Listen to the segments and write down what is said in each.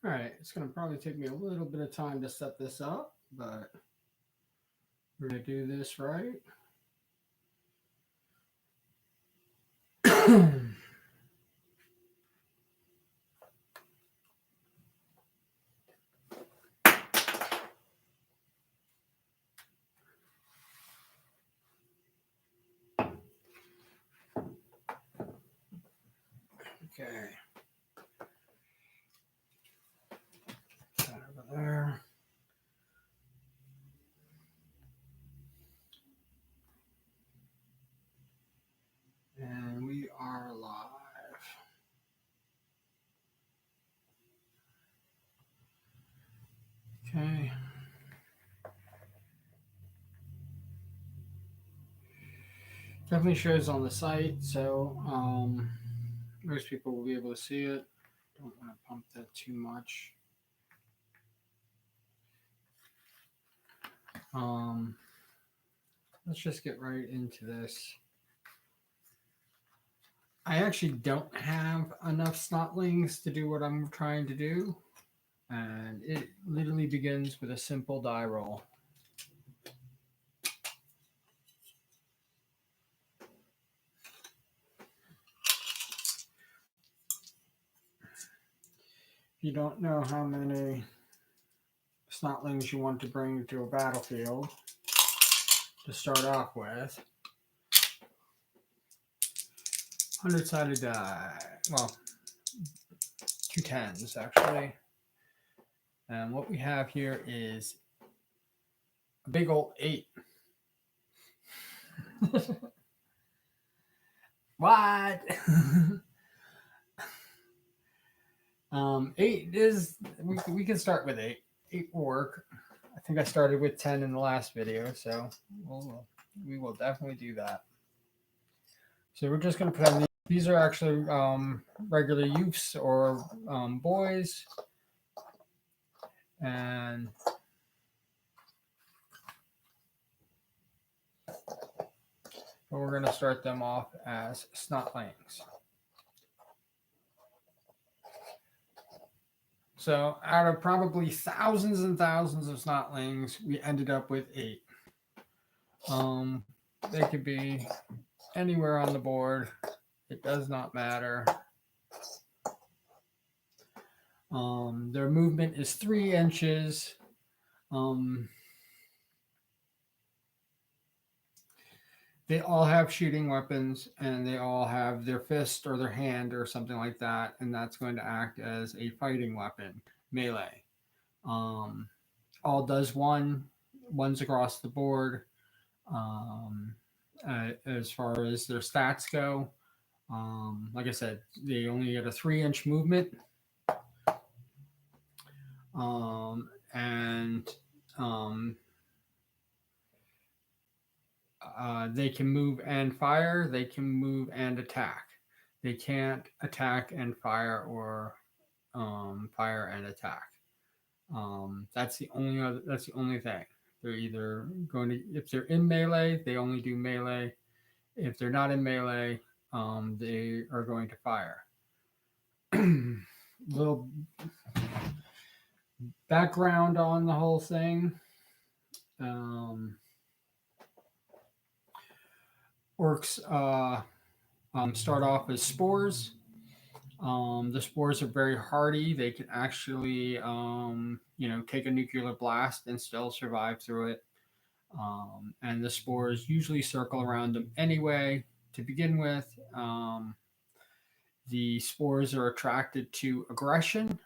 All right, it's going to probably take me a little bit of time to set this up, but we're going to do this right. Okay. That over there. And we are live. Okay. Definitely shows on the site, so most people will be able to see it. Don't want to pump that too much. Um, let's just get right into this. I actually don't have enough snotlings to do what I'm trying to do, and it literally begins with a simple die roll. If you don't know how many snotlings you want to bring to a battlefield to start off with, 100-sided die. Well, 2 10s actually. And what we have here is a big old 8. What? 8 is, we can start with 8. 8 will work. I think I started with 10 in the last video, so we will definitely do that. So we're just going to put on these are actually regular youths or boys. And we're going to start them off as snotlings. So out of probably thousands and thousands of snotlings, we ended up with 8. They could be anywhere on the board. It does not matter. Their movement is 3 inches. They all have shooting weapons, and they all have their fist or their hand or something like that, and that's going to act as a fighting weapon, melee. All does one's across the board. As far as their stats go, like I said, they only get a 3-inch movement. They can move and fire. They can move and attack. They can't attack and fire or fire and attack. That's the only thing. They're either going to, if they're in melee, they only do melee. If they're not in melee, they are going to fire. Little background on the whole thing. Orks start off as spores. The spores are very hardy. They can actually, take a nuclear blast and still survive through it. And the spores usually circle around them anyway. To begin with, the spores are attracted to aggression.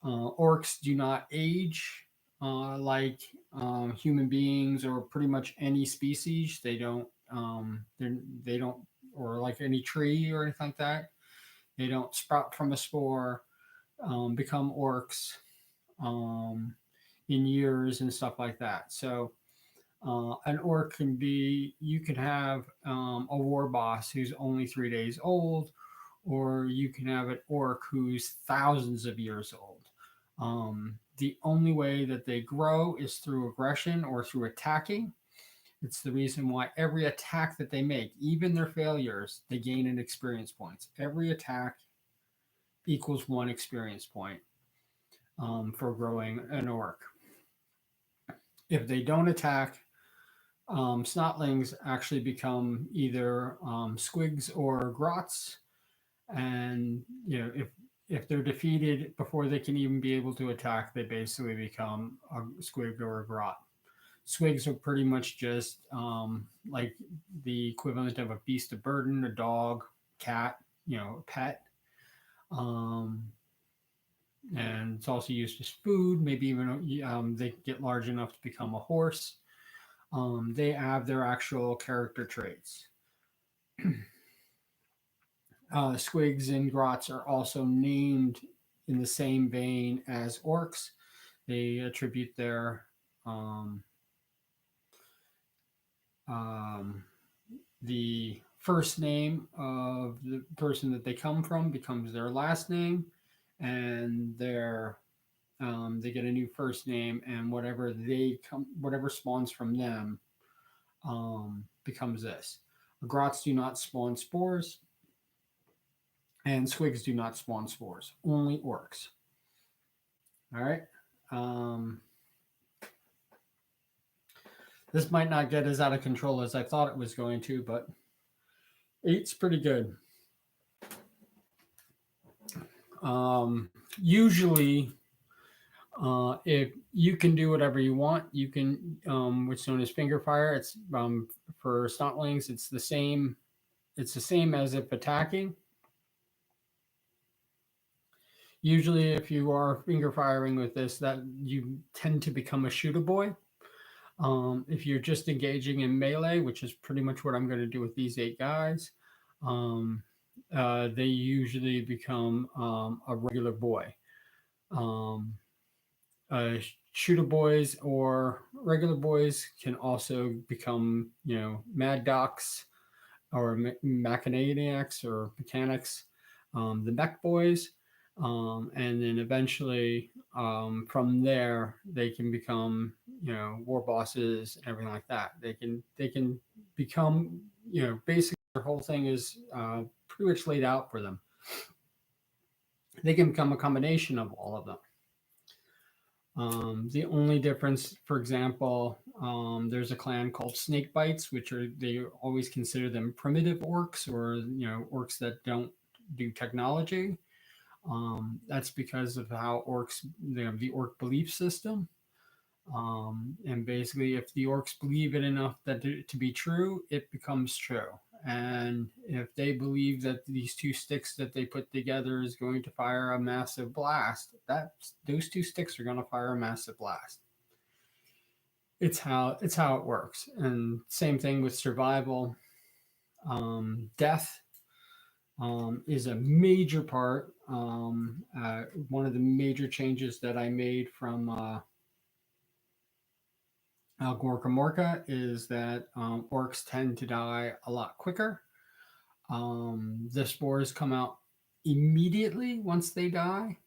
Orks do not age like human beings or pretty much any species. They don't. They don't, or like any tree or anything like that. They don't sprout from a spore, become orcs in years and stuff like that. So an orc can be, you can have a war boss who's only 3 days old, or you can have an orc who's thousands of years old. The only way that they grow is through aggression or through attacking. It's the reason why every attack that they make, even their failures, they gain in experience points. Every attack equals 1 experience point for growing an orc. If they don't attack, snotlings actually become either squigs or grots, and if they're defeated before they can even be able to attack, they basically become a squig or a grot. Swigs are pretty much just like the equivalent of a beast of burden, a dog, cat, a pet. Um, and it's also used as food. Maybe even they get large enough to become a horse. They have their actual character traits. Squigs and grots are also named in the same vein as orcs. They attribute their um, the first name of the person that they come from becomes their last name, and they get a new first name, and whatever spawns from them becomes this. Grots do not spawn spores, and squigs do not spawn spores. Only orcs. All right. This might not get as out of control as I thought it was going to, but 8's pretty good. Usually, if you can do whatever you want, you can, what's known as finger fire. It's for snotlings. It's the same. It's the same as if attacking. Usually, if you are finger firing with this, that you tend to become a shooter boy. If you're just engaging in melee, which is pretty much what I'm going to do with these 8 guys, they usually become a regular boy. Shooter boys or regular boys can also become, mad docs or mechanics or mechanics, the mech boys, and then eventually from there they can become, war bosses and everything like that. They can become, basically their whole thing is pretty much laid out for them. They can become a combination of all of them. The only difference, for example, there's a clan called Snakebites, they always consider them primitive orcs, or orcs that don't do technology. That's because of how orcs, the orc belief system. And basically, if the orcs believe it enough to be true, it becomes true. And if they believe that these 2 sticks that they put together is going to fire a massive blast, those 2 sticks are going to fire a massive blast. It's how it works. And same thing with survival. Death is a major part. One of the major changes that I made from Gorka Morka is that orcs tend to die a lot quicker. The spores come out immediately once they die.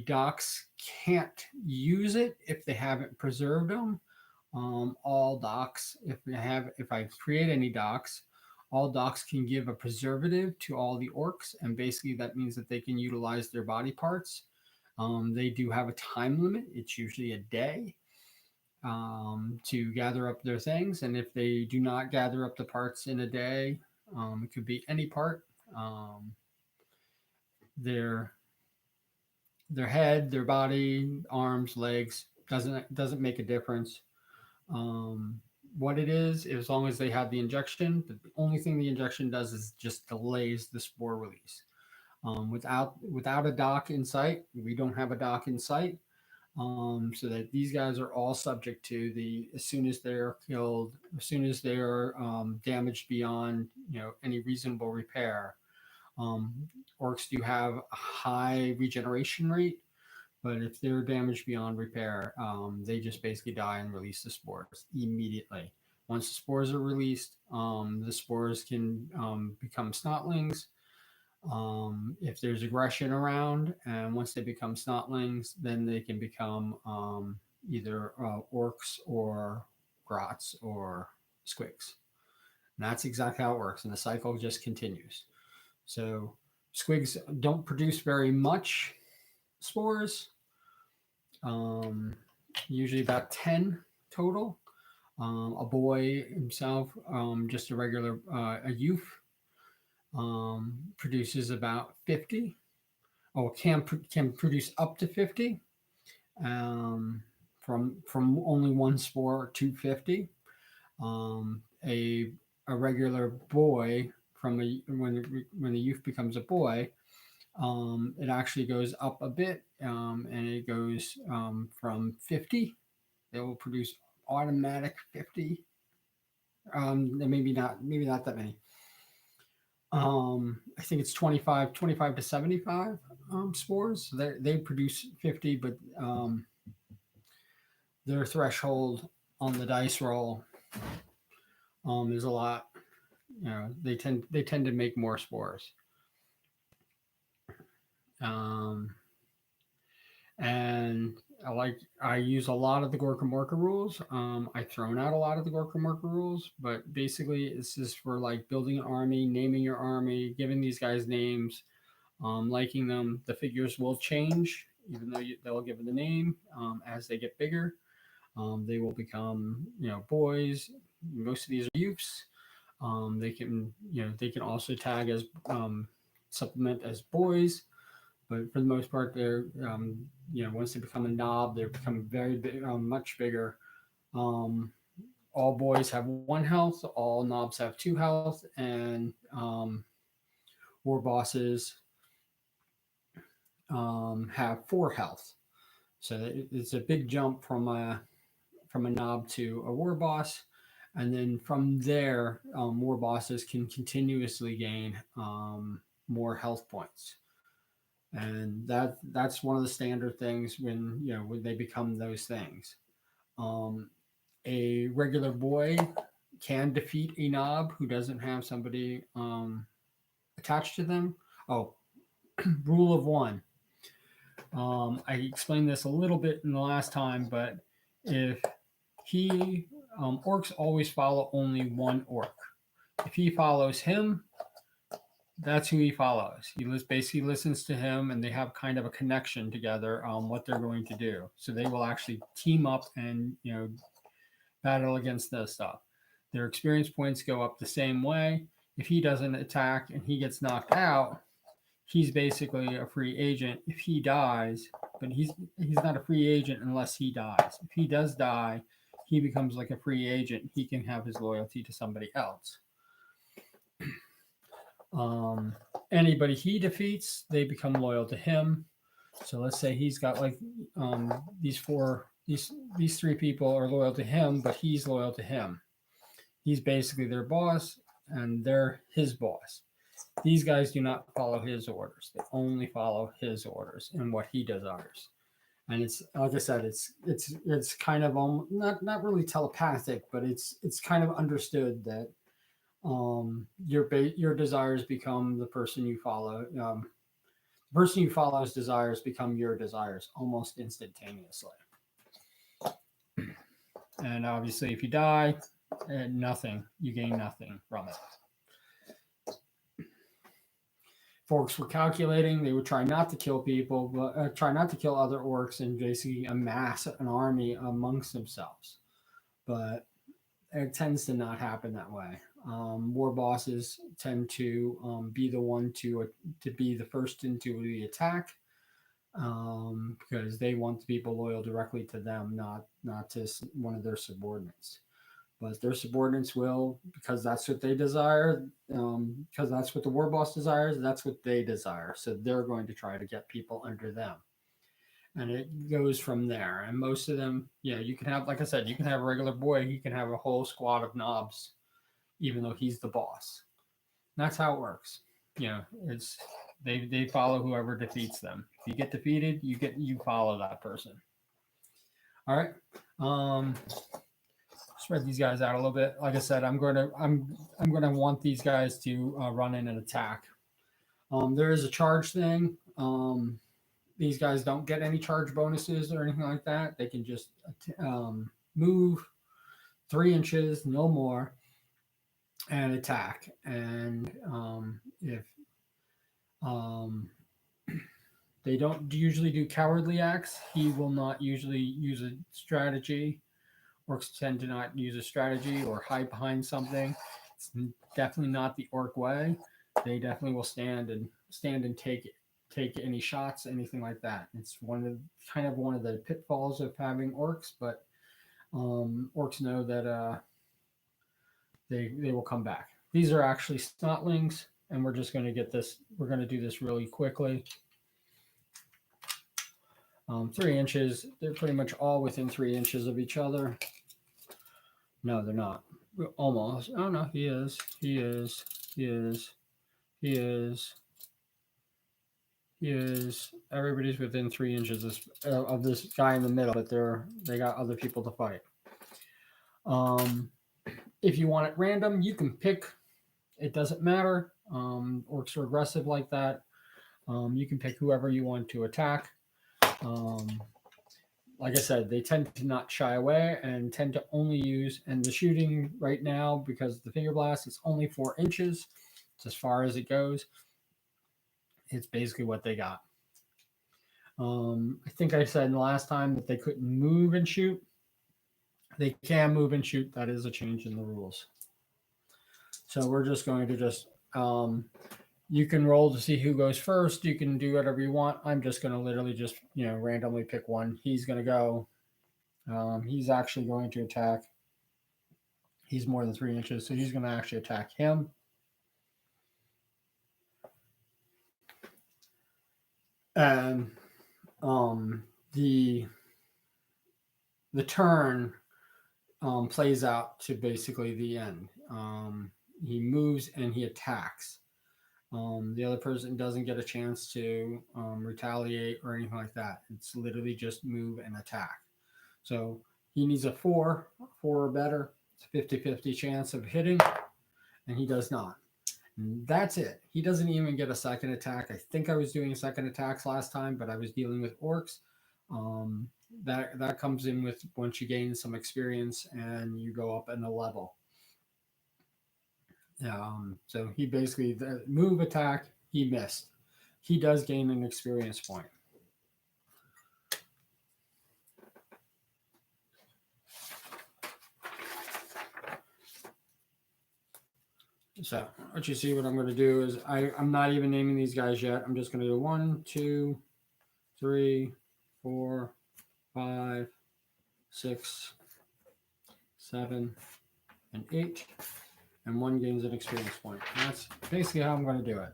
Docs can't use it if they haven't preserved them. All docs, if I create any docs, all docs can give a preservative to all the orcs, and basically that means that they can utilize their body parts. They do have a time limit. It's usually a day to gather up their things. And if they do not gather up the parts in a day, it could be any part, their head, their body, arms, legs, doesn't make a difference. What it is, as long as they have the injection, the only thing the injection does is just delays the spore release. Without a doc in sight, we don't have a doc in sight, so that these guys are all subject to as soon as they're killed, as soon as they are damaged beyond any reasonable repair. Orcs do have a high regeneration rate, but if they're damaged beyond repair, they just basically die and release the spores immediately. Once the spores are released, the spores can become snotlings. If there's aggression around, and once they become snotlings, then they can become either orcs or grots or squigs. And that's exactly how it works, and the cycle just continues. So squigs don't produce very much spores, um, usually about 10 total. A boy himself, just a regular a youth, produces about 50. Oh, can produce up to 50, um, from only one spore to 50. Um, a a regular boy from a when the youth becomes a boy, it actually goes up a bit, and it goes from 50. It will produce automatic 50. Maybe not that many. I think it's 25 to 75 spores. So they produce 50, but their threshold on the dice roll is a lot. You know, they tend to make more spores. Um, and I use a lot of the Gorka Morka rules. I've thrown out a lot of the Gorka Morka rules, but basically this is for like building an army, naming your army, giving these guys names, liking them. The figures will change, even though they'll give it the name as they get bigger. They will become, boys. Most of these are youths. They can also tag as supplement as boys, but for the most part, they're once they become a knob, they're becoming very big, much bigger. Um, all boys have one health, all knobs have two health, and war bosses have four health. So it's a big jump from a knob to a war boss, and then from there, war bosses can continuously gain more health points, and that's one of the standard things when they become those things. Um, a regular boy can defeat a knob who doesn't have somebody attached to them. Oh, rule of one. I explained this a little bit in the last time, but if he orcs always follow only one orc. If he follows him, that's who he follows. He basically listens to him, and they have kind of a connection together on what they're going to do. So they will actually team up and battle against this stuff. Their experience points go up the same way. If he doesn't attack and he gets knocked out, he's basically a free agent if he dies, but he's not a free agent unless he dies. If he does die, he becomes like a free agent. He can have his loyalty to somebody else. Um, Anybody he defeats, they become loyal to him. So let's say he's got like these three people are loyal to him, but he's loyal to him. He's basically their boss, and they're his boss. These guys do not follow his orders. They only follow his orders and what he desires. And it's like I said, it's kind of not really telepathic, but it's kind of understood that your desires become the person you follow. The person you follow's desires become your desires almost instantaneously. And obviously, if you die, nothing, you gain nothing from it. Orcs were calculating; they would try not to kill people, but try not to kill other orcs, and basically amass an army amongst themselves. But it tends to not happen that way. War bosses tend to be the one to be the first into the attack, because they want the people loyal directly to them, not to one of their subordinates. But their subordinates will, because that's what they desire, because that's what the war boss desires, that's what they desire. So they're going to try to get people under them. And it goes from there. And most of them, you can have, like I said, you can have a regular boy, he can have a whole squad of knobs, even though he's the boss. And that's how it works. It's they follow whoever defeats them. If you get defeated, you follow that person. All right. Spread these guys out a little bit. Like I said, I'm gonna want these guys to run in and attack. There is a charge thing. These guys don't get any charge bonuses or anything like that. They can just move 3 inches, no more, and attack. And if Um, they don't usually do cowardly acts. He will not usually use a strategy. Orcs tend to not use a strategy or hide behind something. It's definitely not the orc way. They definitely will stand and take any shots, anything like that. It's one of the pitfalls of having orcs, but orcs know that they will come back. These are actually snotlings, and we're just going to get this. We're going to do this really quickly. 3 inches. They're pretty much all within 3 inches of each other. No, they're not. Almost. Oh no, he is. He is. He is. He is. He is. Everybody's within 3 inches of this guy in the middle, but they got other people to fight. If you want it random, you can pick. It doesn't matter. Orcs are aggressive like that. You can pick whoever you want to attack. Like I said, they tend to not shy away and tend to only use, and the shooting right now, because the finger blast is only 4 inches. It's as far as it goes. It's basically what they got. I think I said in the last time that they couldn't move and shoot. They can move and shoot. That is a change in the rules. So we're just going to you can roll to see who goes first. You can do whatever you want. I'm just going to literally just, randomly pick one. He's going to go. He's actually going to attack. He's more than 3 inches, so he's going to actually attack him. And the turn plays out to basically the end. He moves and he attacks. The other person doesn't get a chance to retaliate or anything like that. It's literally just move and attack. So he needs a 4 or better. It's a 50-50 chance of hitting, and he does not. And that's it. He doesn't even get a second attack. I think I was doing second attacks last time, but I was dealing with orcs. That comes in with once you gain some experience and you go up in a level. So he basically, the move attack, he missed. He does gain an experience point. So what you see, what I'm going to do is I'm not even naming these guys yet. I'm just going to do 1, 2, 3, 4, 5, 6, 7, and 8. And one gains an experience point. And that's basically how I'm going to do it.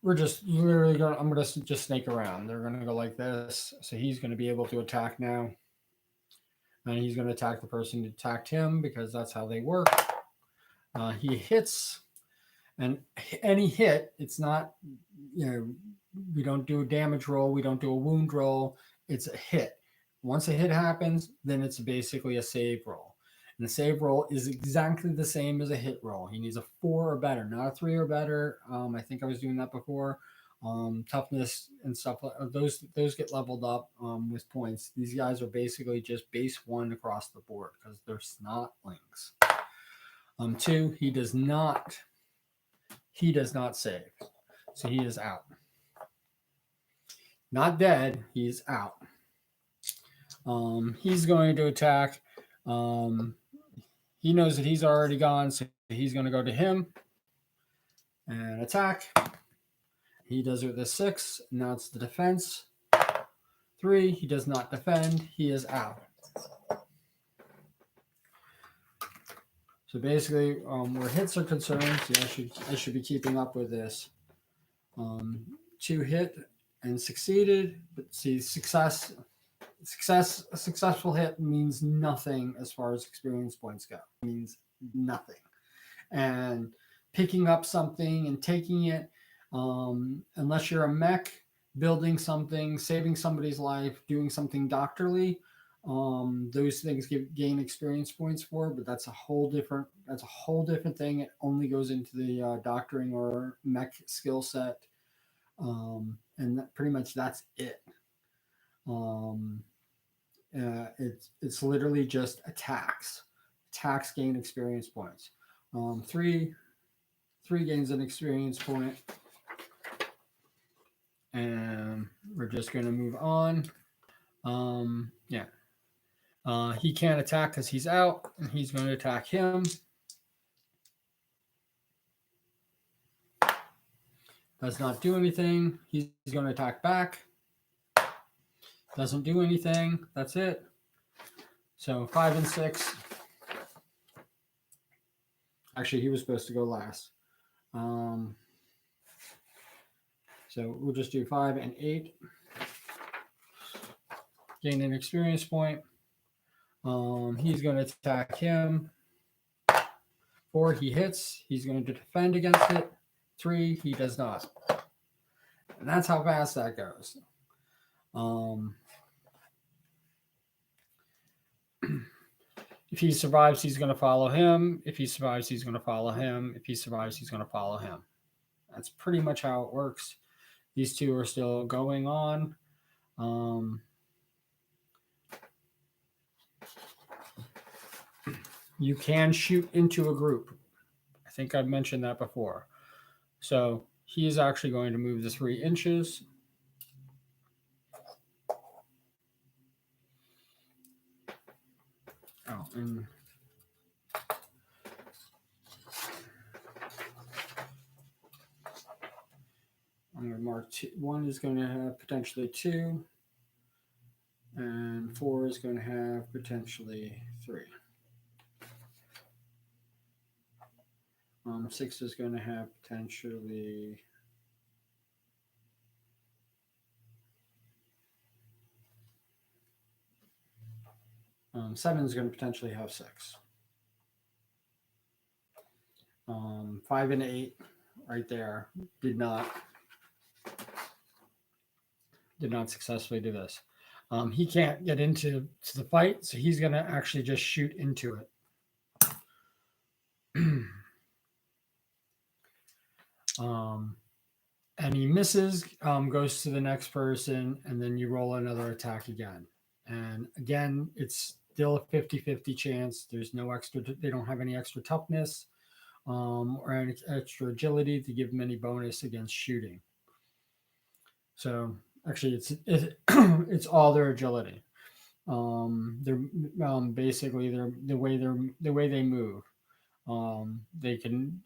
We're just literally going. I'm going to just snake around. They're going to go like this. So he's going to be able to attack now, and he's going to attack the person who attacked him because that's how they work. He hits, and any hit. It's not. We don't do a damage roll. We don't do a wound roll. It's a hit. Once a hit happens, then it's basically a save roll. And the save roll is exactly the same as a hit roll. He needs a 4 or better, not a 3 or better. I think I was doing that before. Toughness and stuff, those get leveled up with points. These guys are basically just base 1 across the board because they're snotlings. 2, he does not save. So he is out. Not dead, he's out. He's going to attack. He knows that he's already gone, so he's going to go to him and attack. He does it with a 6. Now it's the defense. 3, he does not defend. He is out. So basically, where hits are concerned, I should be keeping up with this. 2 hit and succeeded, but see, a successful hit means nothing as far as experience points go. It means nothing. And picking up something and taking it, unless you're a mech, building something, saving somebody's life, doing something doctorly, those things gain experience points for, but that's a whole different thing. It only goes into the doctoring or mech skill set, and pretty much that's it. It's literally just attacks. attacks gain experience points. 3 gains an experience point. And we're just going to move on. Yeah. He can't attack because he's out, and he's going to attack him. Does not do anything. He's going to attack back. Doesn't do anything. That's it. So 5 and 6. Actually, he was supposed to go last. So we'll just do 5 and 8. Gain an experience point. He's going to attack him. 4, he hits. He's going to defend against it. 3, he does not. And that's how fast that goes. If he survives, he's going to follow him. If he survives, he's going to follow him. If he survives, he's going to follow him. That's pretty much how it works. These two are still going on. You can shoot into a group. I think I've mentioned that before. So he is actually going to move the 3 inches. Oh, and I'm going to mark 2. 1 is going to have potentially 2, and 4 is going to have potentially 3. 6 is going to have potentially 7 is going to potentially have 6. 5 and 8 right there did not successfully do this. He can't get into the fight, so he's going to actually just shoot into it. And he misses, goes to the next person, and then you roll another attack again. And again, it's still a 50-50 chance. There's no extra, they don't have any extra toughness or any extra agility to give them any bonus against shooting. So actually, it's all their agility. They're basically the way they move. They can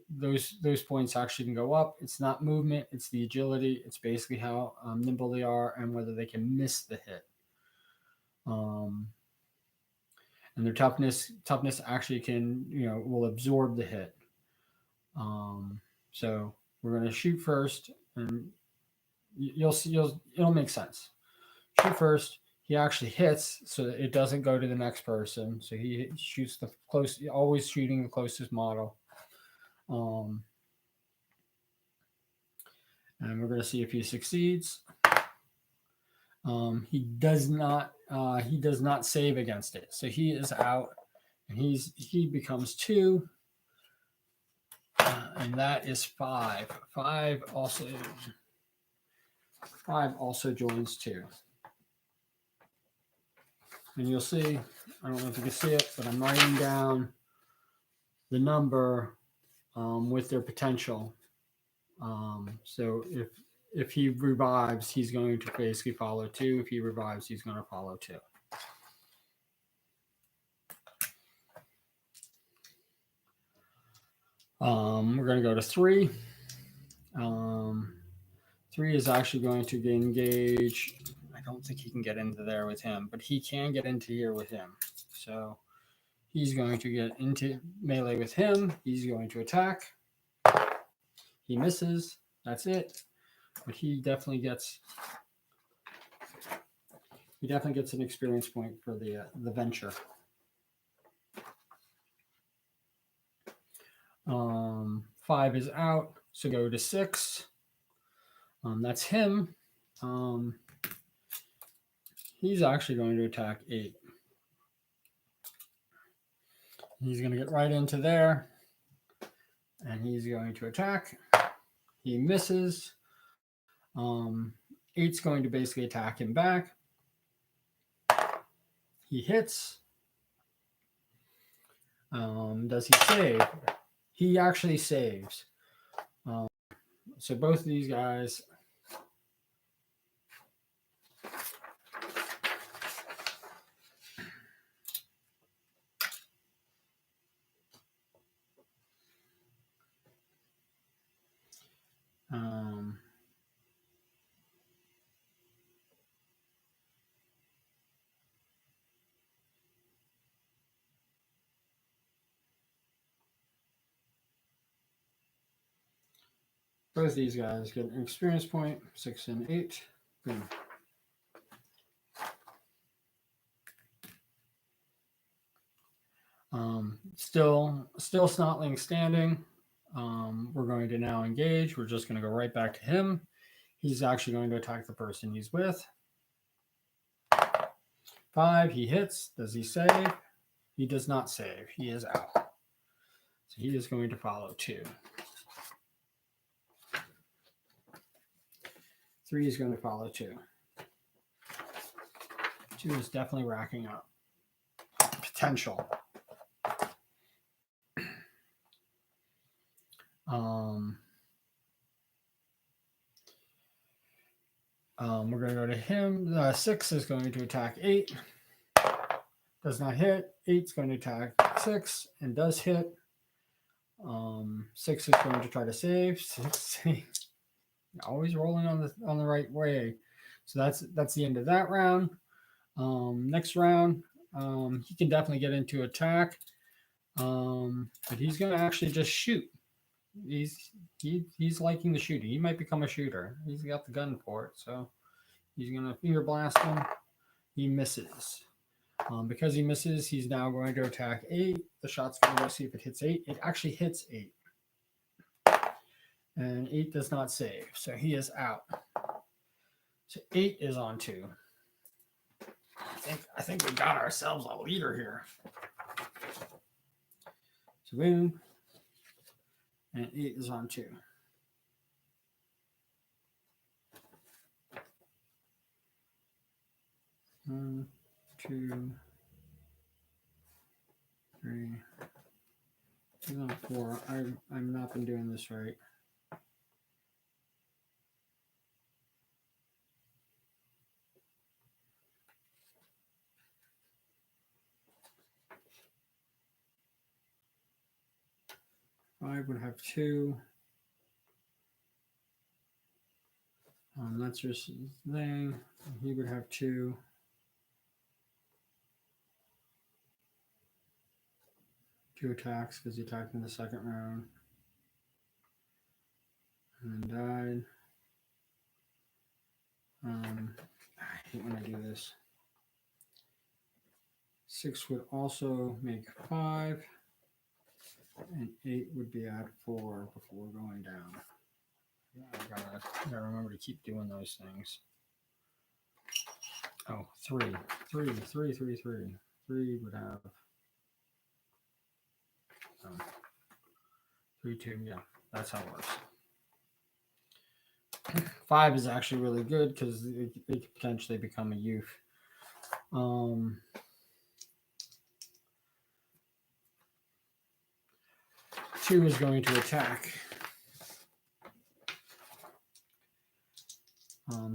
those points actually can go up. It's not movement; it's the agility. It's basically how nimble they are and whether they can miss the hit. And their toughness actually can will absorb the hit. So we're going to shoot first, and you'll see it'll make sense. Shoot first. He actually hits, so that it doesn't go to the next person. So he shoots the close, always shooting the closest model. And we're going to see if he succeeds. He does not save against it, so he is out, and he becomes 2, and that is 5. 5 also joins 2. And you'll see, I don't know if you can see it, but I'm writing down the number with their potential. So if he revives, he's going to basically follow 2. If he revives, he's going to follow 2. We're going to go to 3. 3 is actually going to engage. I don't think he can get into there with him, but he can get into here with him. So he's going to get into melee with him. He's going to attack. He misses. That's it. But he definitely gets an experience point for the venture. 5 is out, so go to 6. That's him. He's actually going to attack 8. He's going to get right into there, and he's going to attack. He misses. 8's going to basically attack him back. He hits. Does he save? He actually saves. So both of these guys. Both these guys get an experience point, 6 and 8. Boom. Still Snotling standing. We're going to now engage. We're just going to go right back to him. He's actually going to attack the person he's with. 5, he hits. Does he save? He does not save. He is out. So he is going to follow 2. 3 is going to follow 2. 2 is definitely racking up potential. We're going to go to him. 6 is going to attack 8. Does not hit. 8 is going to attack 6 and does hit. 6 is going to try to save. 6 always rolling on the right way. So that's the end of that round. Next round, he can definitely get into attack, but he's going to actually just shoot. He's liking the shooting. He might become a shooter. He's got the gun for it, so he's going to finger blast him. He misses. Because he misses, he's now going to attack 8. The shot's going to go see if it hits 8. It actually hits 8. And 8 does not save, so he is out. So 8 is on 2. I think we got ourselves a leader here. So boom. And 8 is on 2. One, 2, 3. He's on 4. I've not been doing this right. I would have 2. That's just thing. He would have 2. Two attacks because he attacked in the second round and died. I hate when I do this. 6 would also make 5, and 8 would be at 4 before going down. I gotta remember to keep doing those things. Oh, 3 would have 3, 2. Yeah, that's how it works. 5 is actually really good because it could potentially become a youth. 2 is going to attack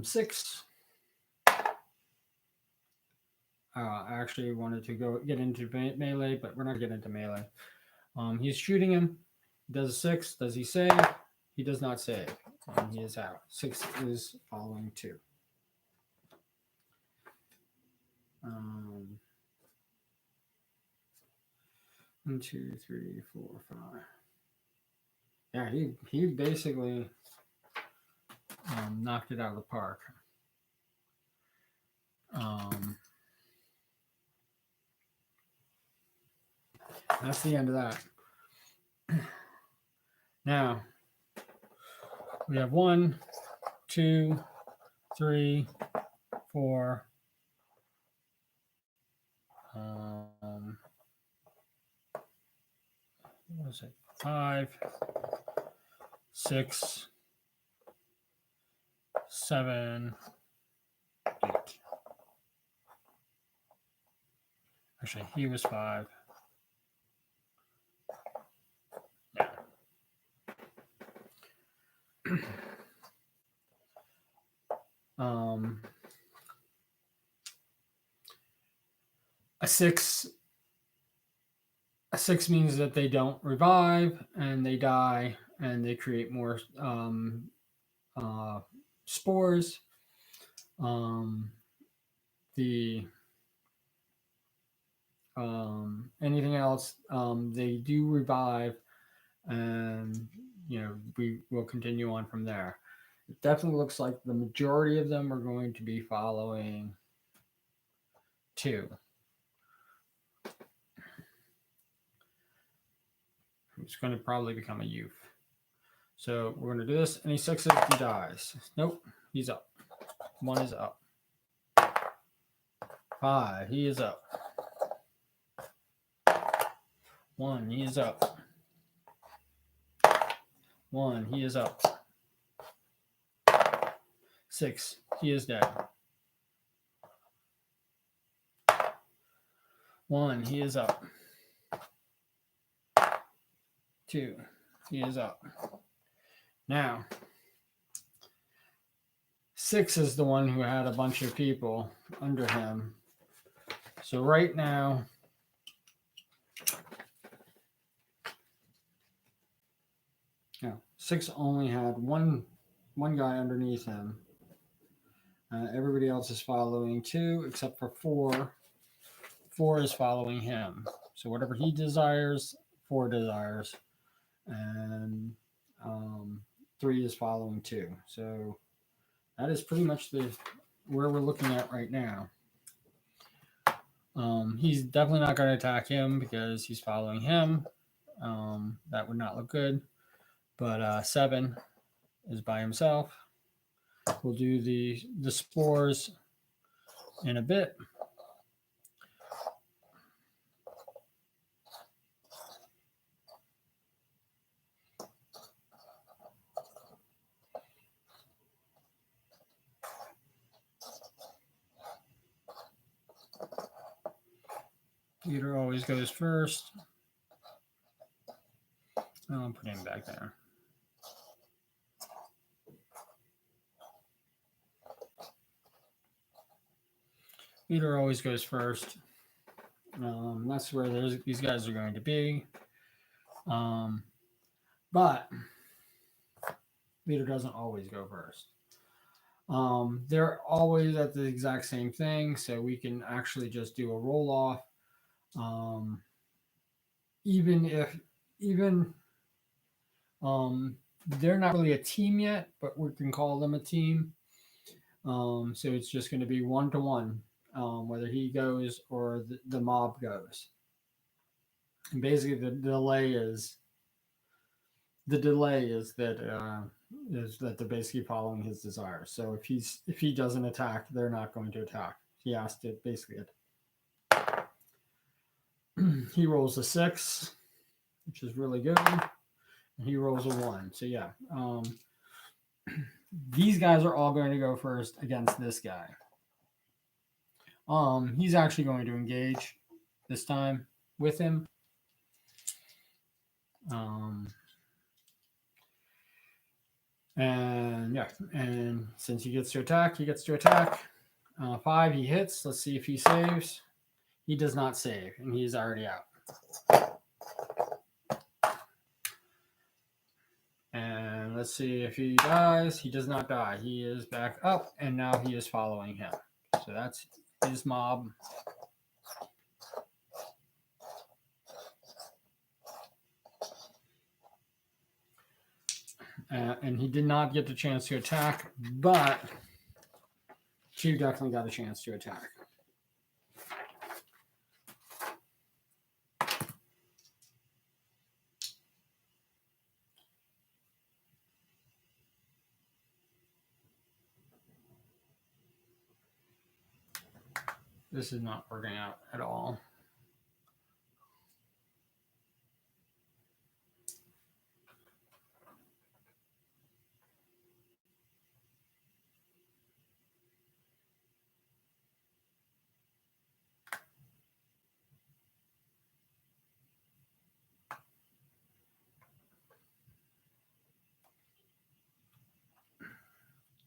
6. I actually wanted to get into melee, but we're not getting into melee. He's shooting him. Does a 6. Does he save? He does not save. He is out. 6 is following 2. 1, 2, 3, 4, 5. Yeah, he basically knocked it out of the park. That's the end of that. Now we have 1, 2, 3, 4. What was it? 5, 6, 7, 8. Actually, he was 5. A 6 means that they don't revive and they die and they create more spores. The anything else, they do revive, and we will continue on from there. It definitely looks like the majority of them are going to be following 2. Who's going to probably become a youth. So we're going to do this. Any 6s, he dies. Nope, he's up. 1 is up. 5, he is up. 1, he is up. 1, he is up. 6, he is dead. 1, he is up. 2, he is up. Now, 6 is the one who had a bunch of people under him. So right now, no, 6 only had one guy underneath him. Everybody else is following 2, except for 4. 4 is following him. So whatever he desires, 4 desires. And 3 is following 2. So that is pretty much where we're looking at right now. He's definitely not going to attack him because he's following him. That would not look good. But 7 is by himself. We'll do the spores in a bit. Peter always goes first. I'll put him back there. Peter always goes first. That's where these guys are going to be. But Peter doesn't always go first. They're always at the exact same thing, so we can actually just do a roll off. Even they're not really a team yet, but we can call them a team. So it's just going to be 1-to-1, whether he goes or the mob goes. And basically, the delay is that they're basically following his desires. So if he doesn't attack, they're not going to attack. He has to basically attack. He rolls a 6, which is really good. And he rolls a 1. So yeah, these guys are all going to go first against this guy. He's actually going to engage this time with him. And yeah, and since he gets to attack, he gets to attack. 5, he hits. Let's see if he saves. He does not save, and he's already out. And let's see if he dies. He does not die. He is back up, and now he is following him. So that's his mob. And he did not get the chance to attack, but 2 definitely got a chance to attack. This is not working out at all.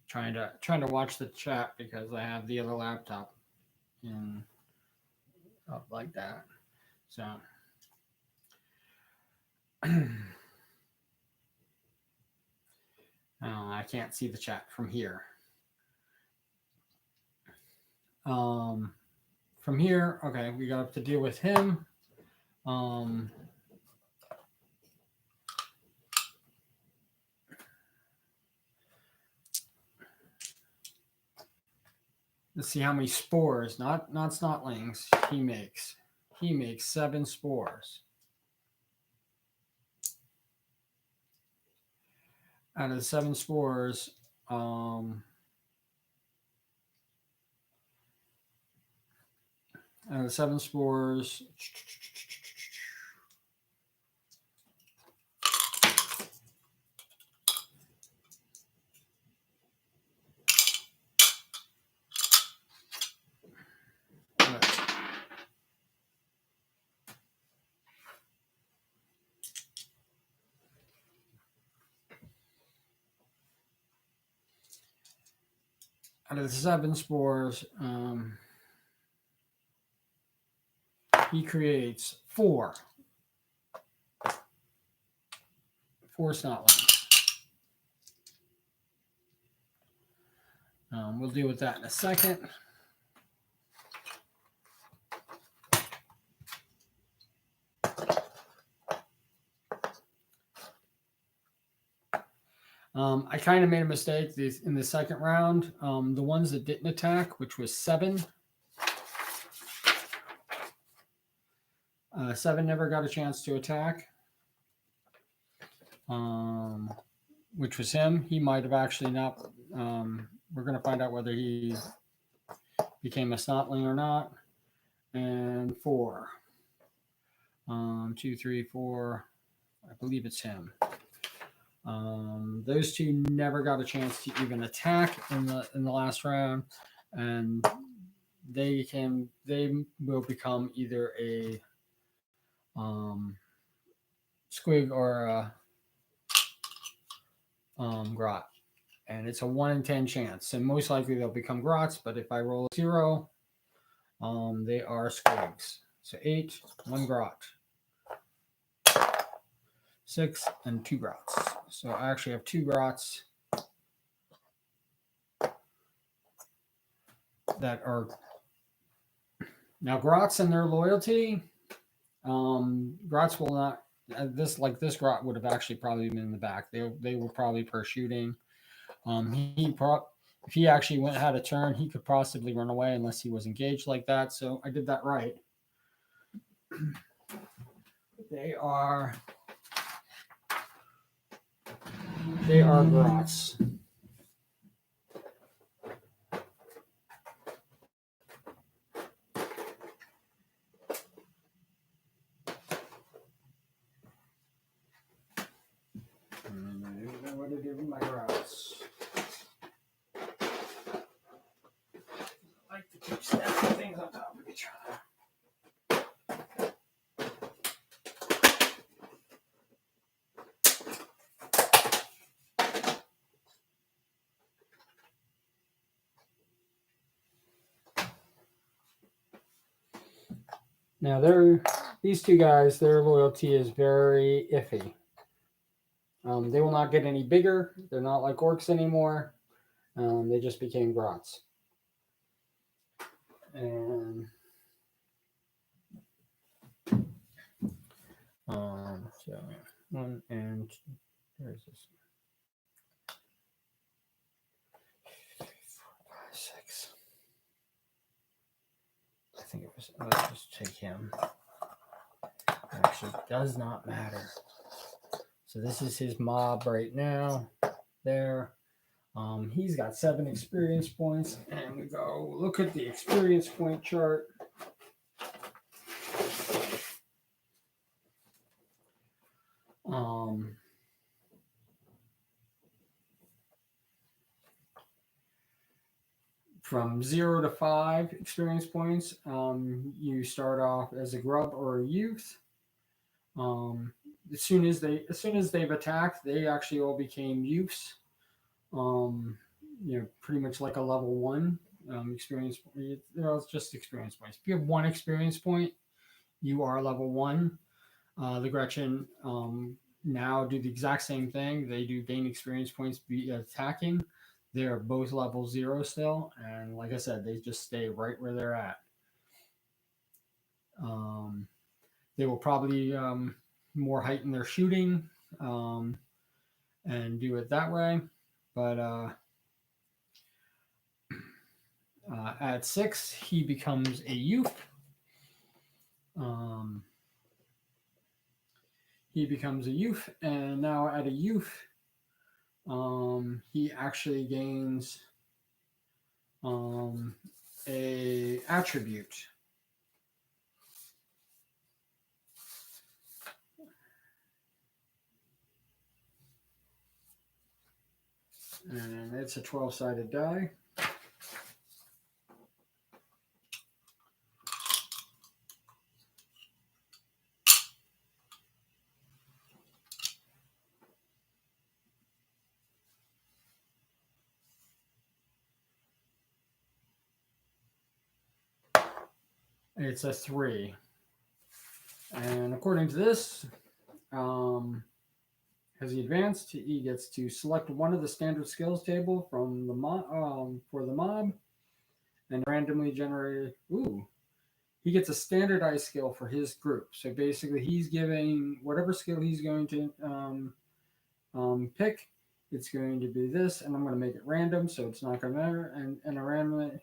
Trying to watch the chat because I have the other laptop in up like that. So I can't see the chat from here. From here, okay, we got to deal with him. Let's see how many spores, not snotlings, he makes. He makes 7 spores. Out of the 7 spores, out of the 7 spores, out of the 7 spores, he creates 4 snotlings. We'll deal with that in a second. I kind of made a mistake in the second round. The ones that didn't attack, which was 7. 7 never got a chance to attack, which was him. He might have actually not. We're going to find out whether he became a snotling or not. And 4. 2, 3, 4. I believe it's him. Those 2 never got a chance to even attack in the last round, and they will become either a squig or a grot, and it's a 1 in 10 chance. And most likely they'll become grots, but if I roll a 0, they are squigs. So 8, 1 grot, 6, and 2 grots. So I actually have 2 grots that are now grots and their loyalty. Grots will not. This grot would have actually probably been in the back. They were probably parachuting. If he actually had a turn, he could possibly run away unless he was engaged like that. So I did that right. They are grots. What to do with my grots? I like to keep stacking things on top of each other. Now, these 2 guys, their loyalty is very iffy. They will not get any bigger. They're not like orcs anymore. They just became grots. And so 1 and 2. Where is this? 3, 4, 5, 6. I think it was. Let's just take him. It actually does not matter. So this is his mob right now. There. He's got 7 experience points, and we go look at the experience point chart. From 0 to 5 experience points, you start off as a grub or a youth. As soon as they've attacked, they actually all became youths. Pretty much like a level 1 experience. It's just experience points. If you have 1 experience point, You are level 1. The Gretchen now do the exact same thing. They do gain experience points be attacking. They are both level 0 still, and like I said, they just stay right where they're at. Um, they will probably more heighten their shooting um, and do it that way. But at 6, he becomes a youth. Um, he becomes a youth, and now at a youth, he actually gains a attribute. And it's a 12-sided die. It's a 3. And according to this, as he advanced, he gets to select one of the standard skills table from the for the mob and randomly generate. Ooh, he gets a standardized skill for his group. So basically, he's giving whatever skill he's going to pick. It's going to be this, and I'm going to make it random, so it's not going to matter. And a random,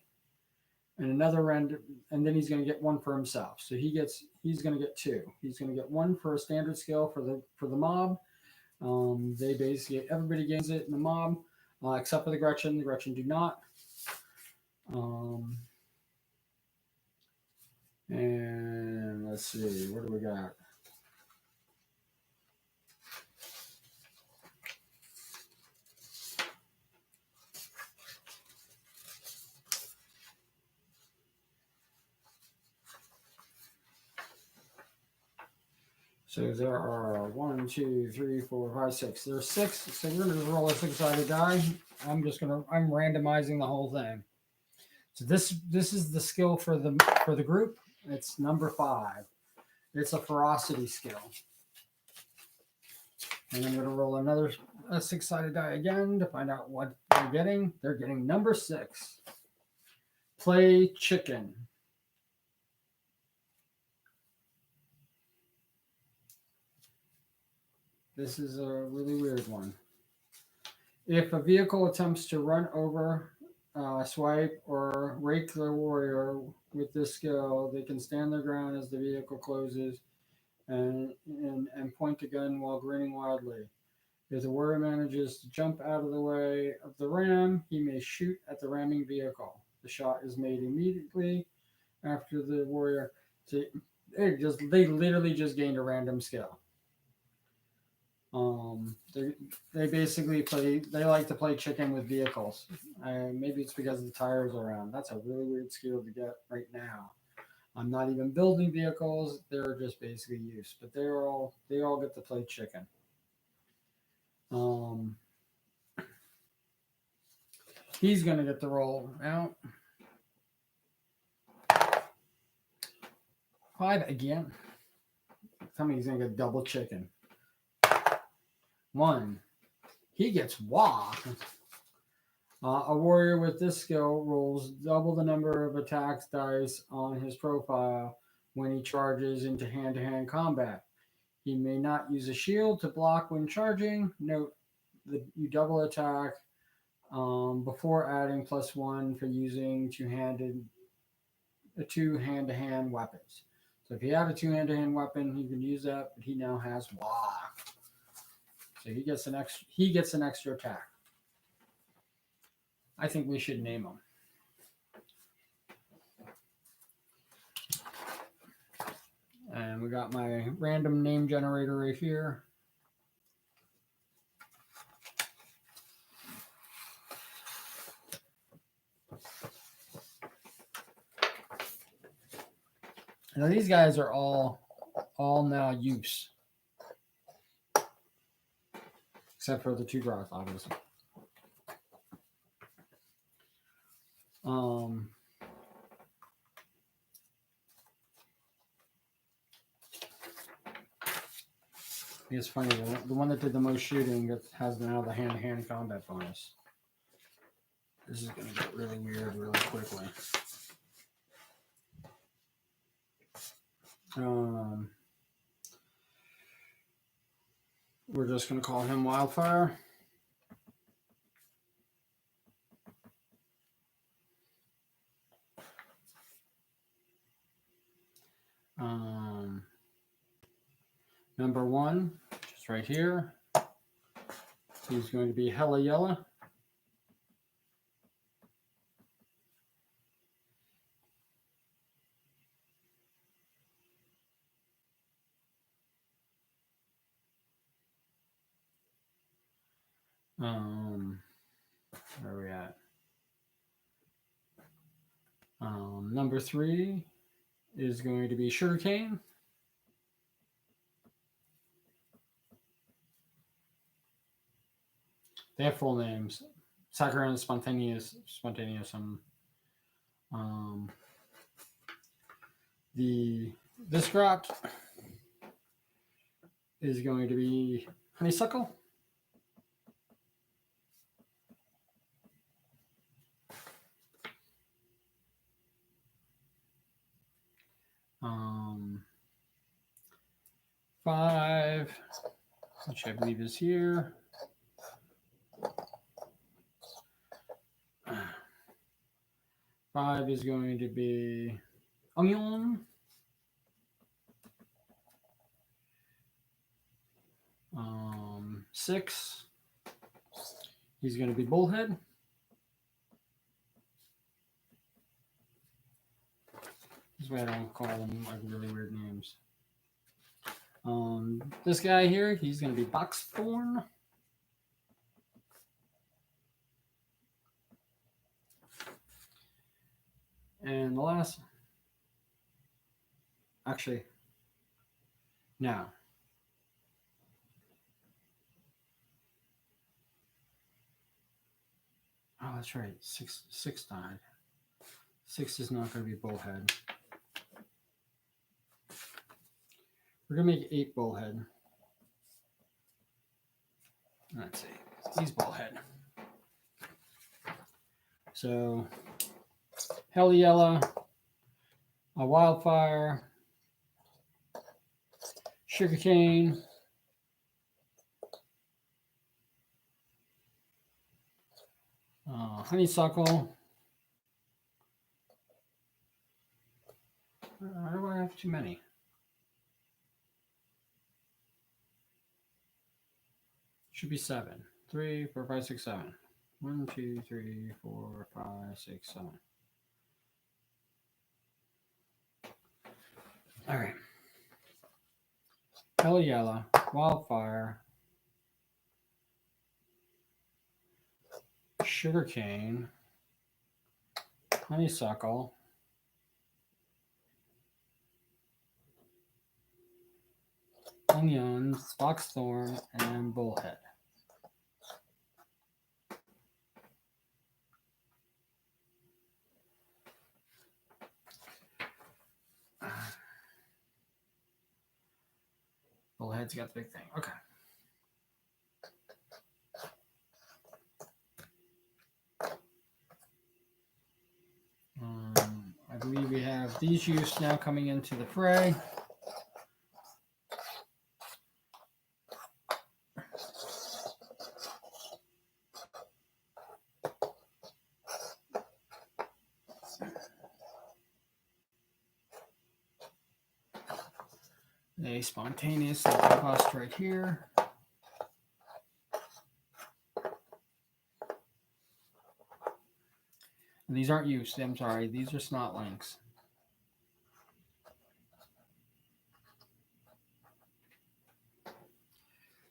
and another random, and then he's going to get one for himself. So he's going to get 2. He's going to get 1 for a standard skill for the mob. They basically everybody gains it in the mob, except for the Gretchen. The Gretchen do not. And let's see, what do we got? So there are 1, 2, 3, 4, 5, 6. There's 6. So we're gonna just roll a 6-sided die. I'm randomizing the whole thing. So this is the skill for the group. It's number 5. It's a ferocity skill. And I'm gonna roll another 6-sided die again to find out what they're getting. They're getting number 6. Play chicken. This is a really weird one. If a vehicle attempts to run over, swipe, or rake the warrior with this skill, they can stand their ground as the vehicle closes and point the gun while grinning wildly. If the warrior manages to jump out of the way of the ram, he may shoot at the ramming vehicle. The shot is made immediately after the warrior. So they literally just gained a random skill. They basically play. They like to play chicken with vehicles. Maybe it's because the tires are around. That's a really weird skill to get right now. I'm not even building vehicles. They're just basically use, but they all get to play chicken. He's gonna get the roll out. 5 again. Tell me he's gonna get double chicken. 1. He gets wah. A warrior with this skill rolls double the number of attacks dice on his profile when he charges into hand-to-hand combat. He may not use a shield to block when charging. Note that you double attack before adding +1 for using two hand-to-hand weapons. So if you have a 2 hand-to-hand weapon, he can use that, but he now has wah. So he gets an extra attack. I think we should name him. And we got my random name generator right here. Now these guys are all now youths. Except for the 2 Groth, obviously. It's funny, the one that did the most shooting that has now the hand-to-hand combat bonus. This is going to get really weird really quickly. We're just going to call him Wildfire. Number 1, just right here, he's going to be Hella Yella. Where are we at? Number 3 is going to be Sugarcane. They have full names. Saccharine Spontaneous. This dropped is going to be Honeysuckle. Five, which I believe is here. Five is going to be Onion. Six, he's going to be Bullhead. This is why I don't call them like really weird names. This guy here, he's going to be Boxthorn. And the last, actually, no. Oh, that's right. Six died. 6 is not going to be Bullhead. We're going to make 8 Bullhead. Let's see. He's Bullhead. So, Hell Yella, a Wildfire, Sugarcane, Honeysuckle. Why do I have too many? Should be 7. 3, 4, 5, 6, 7. 1, 2, 3, 4, 5, 6, 7. All right. Hell Yella, Wildfire, Sugarcane, Honeysuckle, Onions, Boxthorn, and Bullhead. Bullhead's got the big thing. Okay. I believe we have these youths now coming into the fray. They spontaneously cost right here. And these aren't used. I'm sorry. These are Snotlings.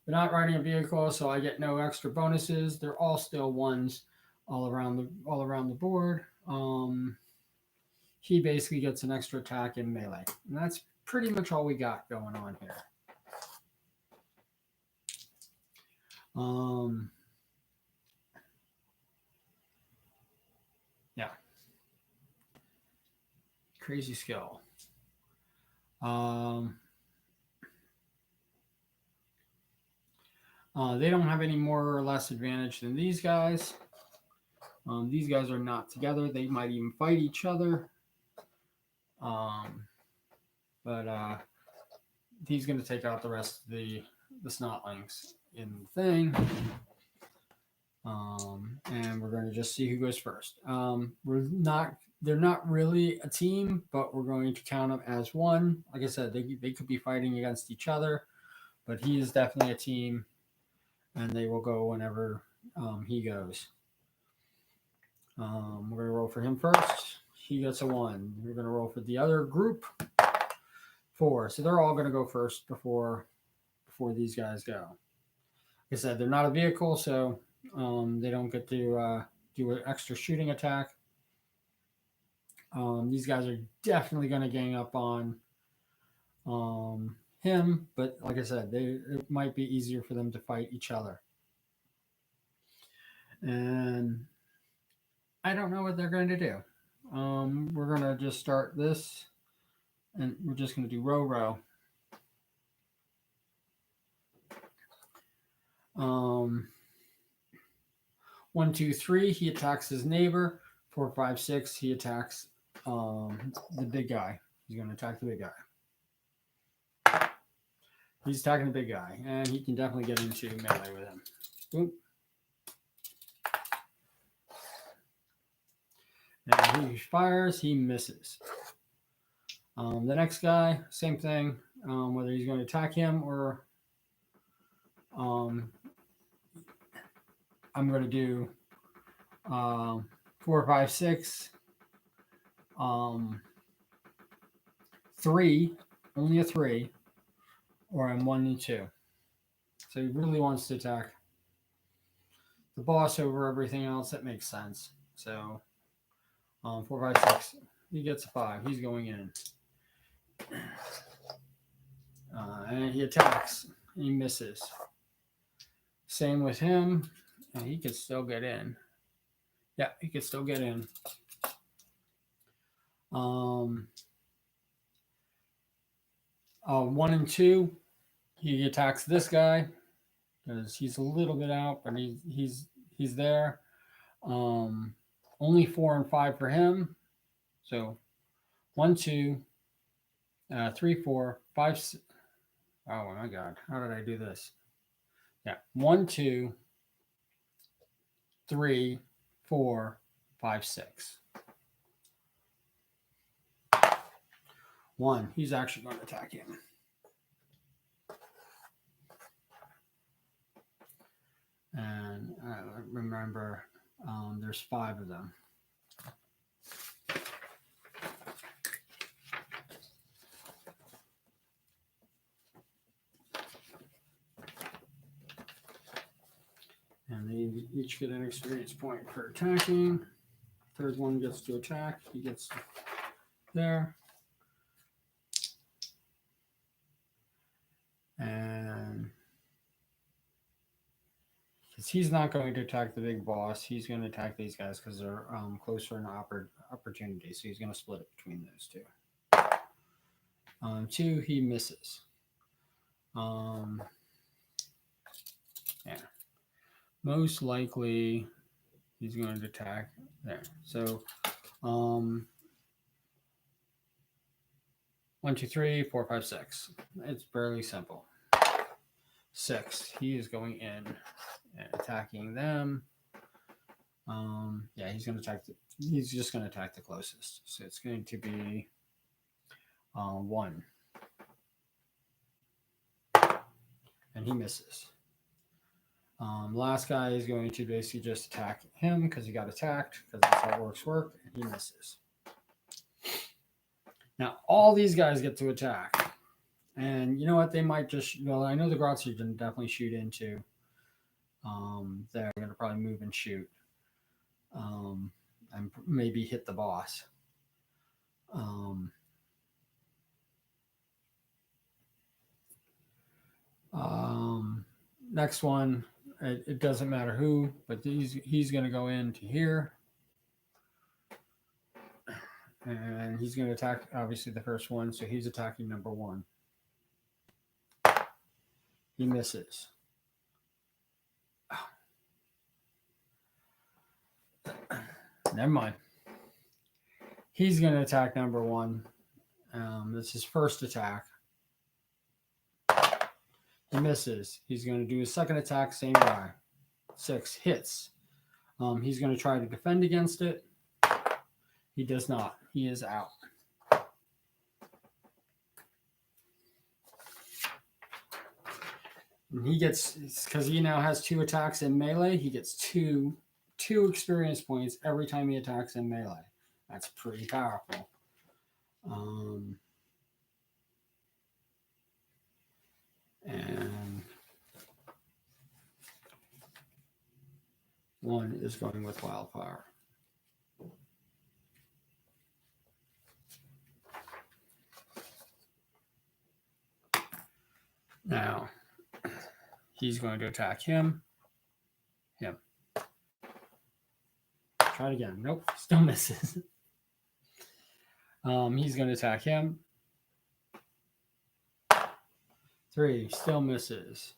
They're not riding a vehicle, so I get no extra bonuses. They're all still ones all around the board. He basically gets an extra attack in melee, and that's pretty much all we got going on here. Yeah. Crazy skill. They don't have any more or less advantage than these guys. These guys are not together. They might even fight each other. But he's going to take out the rest of the snotlings in the thing. And we're going to just see who goes first. They're not really a team, but we're going to count them as one. Like I said, they could be fighting against each other, but he is definitely a team, and they will go whenever he goes. We're going to roll for him first. He gets a 1. We're going to roll for the other group. 4. So they're all going to go first before these guys go. Like I said, they're not a vehicle, so they don't get to do an extra shooting attack. These guys are definitely going to gang up on him, but like I said, it might be easier for them to fight each other. And I don't know what they're going to do. We're going to just start this, and we're just going to do row. 1, 2, 3, he attacks his neighbor. 4, 5, 6, he attacks the big guy. He's going to attack the big guy. He's attacking the big guy, and he can definitely get into melee with him. Boom. And he fires, he misses. The next guy, same thing. Whether he's going to attack him or I'm going to do 4, 5, 6, 3, only a 3, or I'm 1 and 2. So he really wants to attack the boss over everything else. That makes sense. So 4, 5, 6, he gets a 5. He's going in. And he attacks. He misses. Same with him. And he could still get in. Yeah, he could still get in. 1 and 2, he attacks this guy because he's a little bit out, but he's there. Only 4 and 5 for him. So 1, 2, 3, 4, 5. Oh my God, how did I do this? Yeah, 1, 2, 3, 4, 5, 6. 1. He's actually going to attack him. And remember, there's 5 of them. And they each get an experience point for attacking. Third one gets to attack. He gets there. And because he's not going to attack the big boss, he's going to attack these guys because they're closer in opportunity. So he's going to split it between those 2. 2, he misses. Yeah. Most likely, he's going to attack there. So, 1, 2, 3, 4, 5, 6. It's fairly simple. 6. He is going in and attacking them. Yeah, he's going to attack. He's just going to attack the closest. So it's going to be 1, and he misses. Last guy is going to basically just attack him because he got attacked, because that's how Orks work, and he misses. Now, all these guys get to attack. And you know what? They might just, well, I know the Grazi can definitely shoot into. They're going to probably move and shoot. And maybe hit the boss. Next one, it doesn't matter who, but he's going to go into here. And he's going to attack, obviously, the first one. So he's attacking number 1. He misses. Never mind. He's going to attack number 1. It's his first attack. He misses. He's going to do his second attack, same guy. 6 hits. He's going to try to defend against it. He does not. He is out. And he gets, because he now has 2 attacks in melee, he gets two experience points every time he attacks in melee. That's pretty powerful. And 1 is going with Wildfire. Now, he's going to attack him. Try it again. Nope, still misses. He's going to attack him. 3, still misses.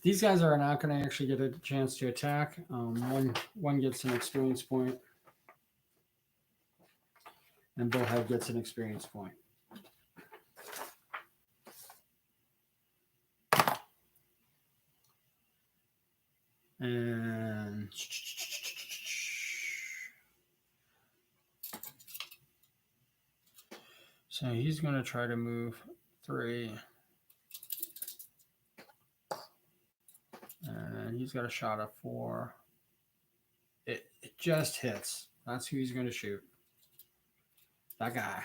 These guys are not going to actually get a chance to attack. One gets an experience point, and Bullhead gets an experience point. And so he's going to try to move 3. And he's got a shot at 4. It just hits. That's who he's going to shoot. That guy.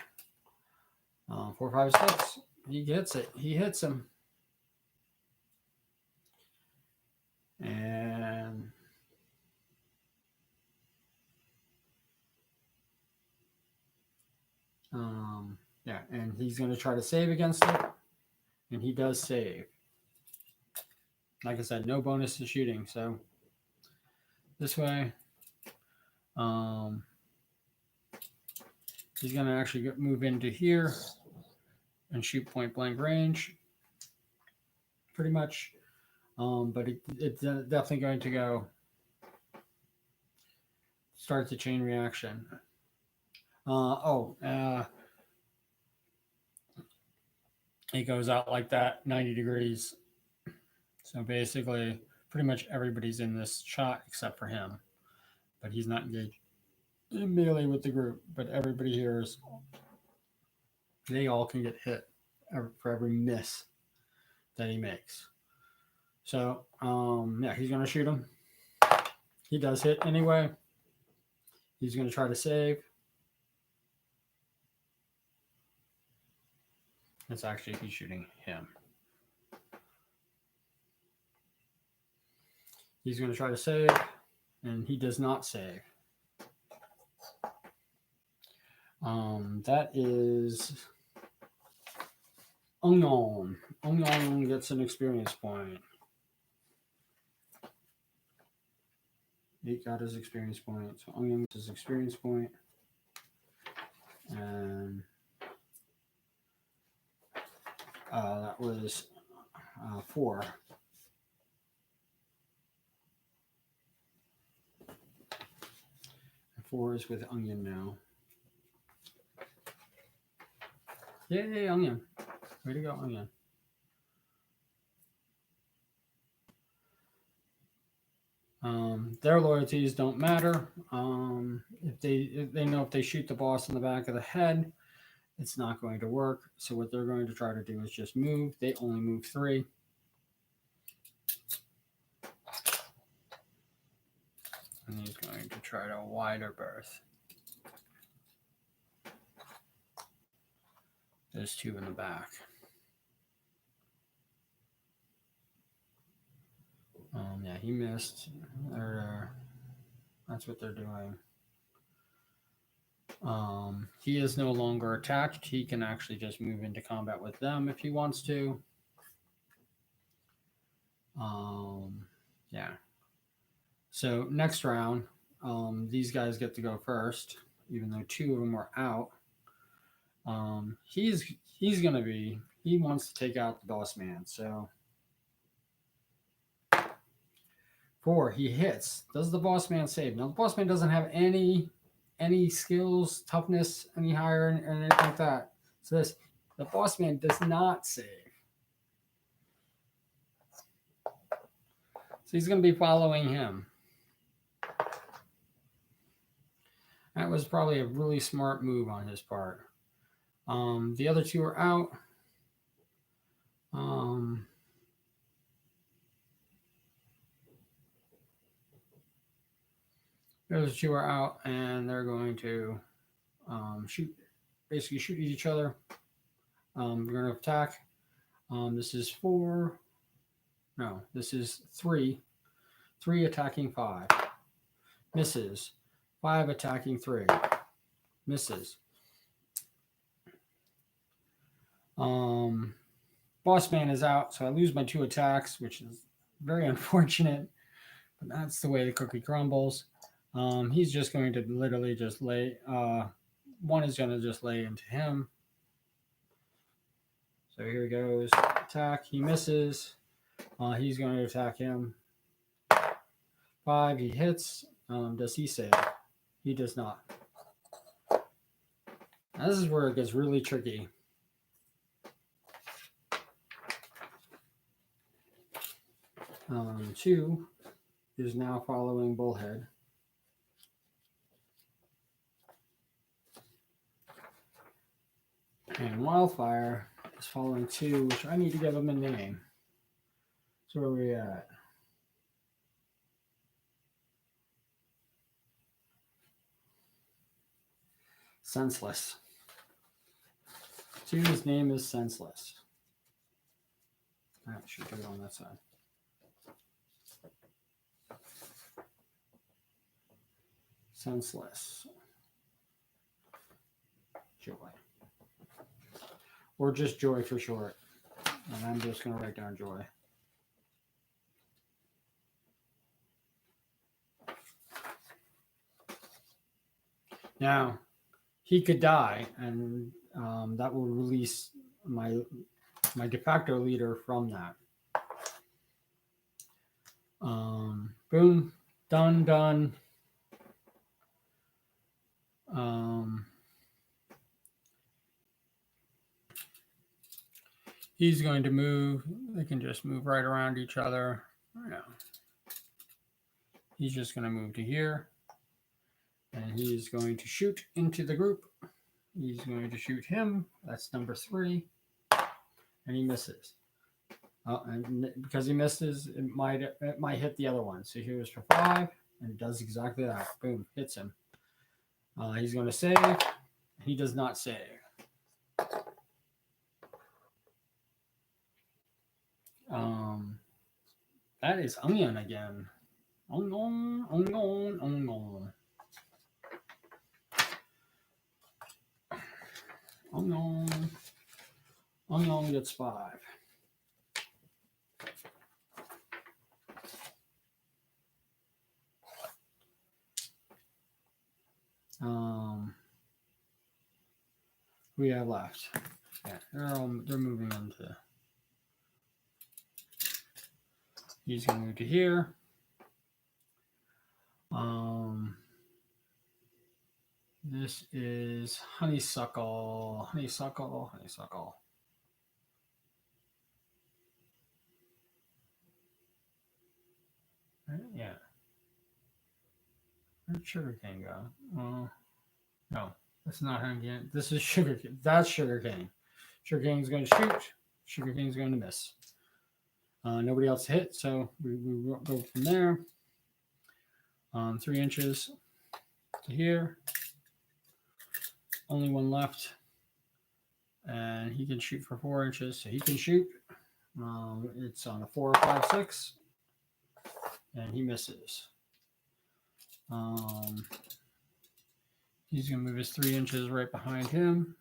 4, 5, 6. He gets it. He hits him. And yeah, and he's going to try to save against it, and he does save. Like I said, no bonus to shooting, so this way, he's going to actually move into here and shoot point blank range, pretty much. But it's definitely going to go start the chain reaction. It goes out like that, 90 degrees. So basically, pretty much everybody's in this shot except for him. But he's not engaged in melee with the group. But everybody here is, they all can get hit for every miss that he makes. So, yeah, he's going to shoot him. He does hit anyway. He's going to try to save. It's actually, he's shooting him. He's going to try to save, and he does not save. That is Onion. Onion gets an experience point. He got his experience point. So Onion gets his experience point. And that was 4. 4 is with Onion now. Yay, Onion. Way to go, Onion. Their loyalties don't matter. If they know if they shoot the boss in the back of the head, it's not going to work. So what they're going to try to do is just move. They only move 3. And he's going to try to wider berth. There's 2 in the back. Yeah, he missed. That's what they're doing. He is no longer attached. He can actually just move into combat with them if he wants to. Yeah. So next round, these guys get to go first, even though 2 of them are out. He wants to take out the boss man. So 4, he hits. Does the boss man save? Now the boss man doesn't have any skills, toughness any higher, or anything like that. So the boss man does not save. So he's going to be following him. That was probably a really smart move on his part. The other 2 are out. Those 2 are out, and they're going to basically shoot at each other. They're going to attack. This is 4. No, this is 3. 3 attacking 5. Misses. 5 attacking 3. Misses. Boss man is out, so I lose my 2 attacks, which is very unfortunate. But that's the way the cookie crumbles. He's just going to literally just lay. 1 is going to just lay into him. So here he goes. Attack. He misses. He's going to attack him. 5. He hits. Does he save? He does not. Now, this is where it gets really tricky. 2 is now following Bullhead. And Wildfire is following 2, which I need to give him a name. So where are we at? Senseless. 2's name is Senseless. I should do it on that side. Senseless. Joy. Or just Joy for short. And I'm just going to write down Joy. Now, he could die, and that will release my de facto leader from that. Boom. Done. He's going to move. They can just move right around each other. No. He's just going to move to here. And he's going to shoot into the group. He's going to shoot him. That's number 3. And he misses. And because he misses, it might hit the other one. So here's for 5. And it does exactly that. Boom. Hits him. He's going to save. He does not save. That is Onion again. Onion. Onion gets 5. We have left. Yeah, they're moving into. He's going to move to here. This is Honeysuckle. Yeah. Where'd Sugarcane go? No, that's not Honeycane. This is Sugarcane. That's Sugarcane. Sugarcane's going to shoot. Sugarcane's going to miss. Nobody else hit, so we go from there. 3 inches to here. Only 1 left. And he can shoot for 4 inches, so he can shoot. It's on a 4, 5, 6. And he misses. He's going to move his 3 inches right behind him.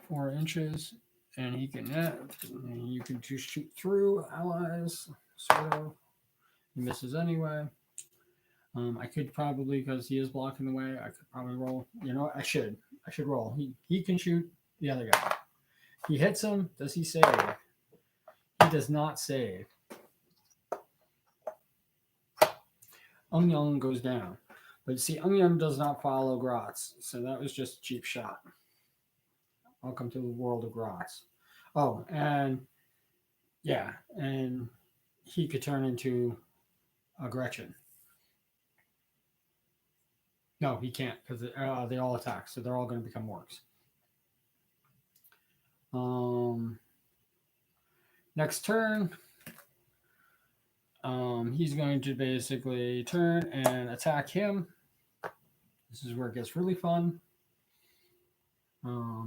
4 inches. And he can and you can just shoot through allies, sort of. He misses anyway. I could probably, because he is blocking the way, I could probably roll. You know what? I should roll. He can shoot the other guy. He hits him. Does he save? He does not save. Young goes down. But see, Young does not follow Grotz, so that was just a cheap shot. Welcome to the world of Grotz. Oh, and yeah, and he could turn into a Gretchen. No, he can't because they all attack, so they're all going to become Orks. Next turn, he's going to basically turn and attack him. This is where it gets really fun.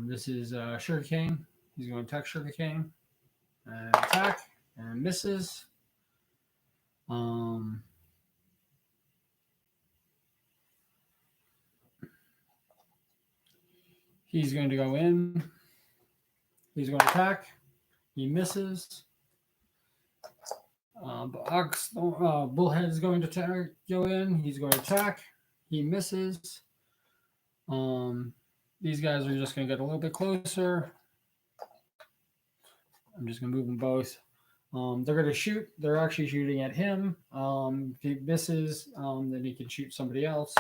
This is Sugarcane. He's going to attack Sugarcane and attack and misses. He's going to go in. He's going to attack. He misses. Bullhead is going to go in. He's going to attack. He misses. These guys are just going to get a little bit closer. I'm just going to move them both. They're going to shoot. They're actually shooting at him. If he misses, then he can shoot somebody else.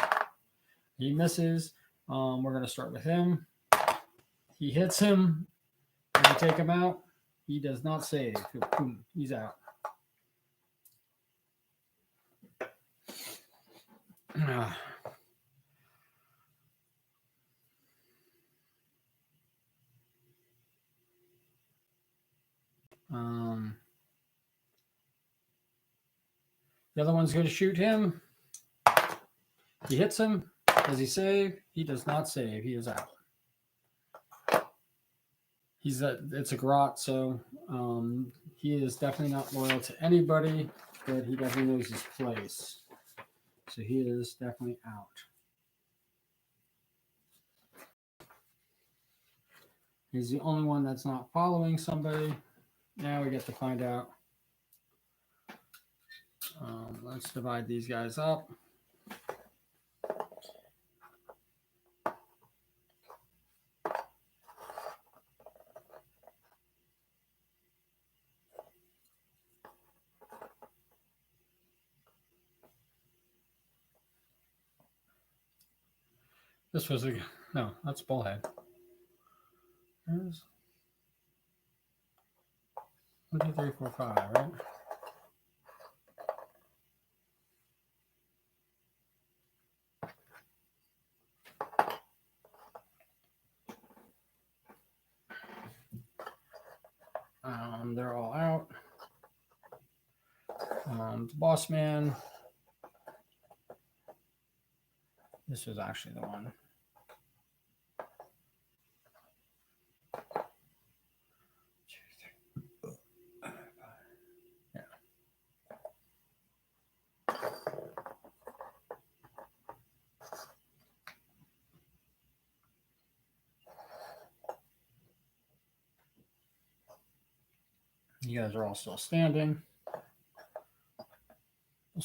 He misses. We're going to start with him. He hits him. And we take him out. He does not save. Boom. He's out. The other one's going to shoot him. He hits him. Does he save? He does not save. He is out. It's a grot, so he is definitely not loyal to anybody, but he definitely knows his place. So he is definitely out. He's the only one that's not following somebody. Now we get to find out. Let's divide these guys up. This was no, that's Bullhead. There's 1, 2, 3, 4, 5, right? They're all out. The boss man. This was actually the one. Yeah. You guys are all still standing. We'll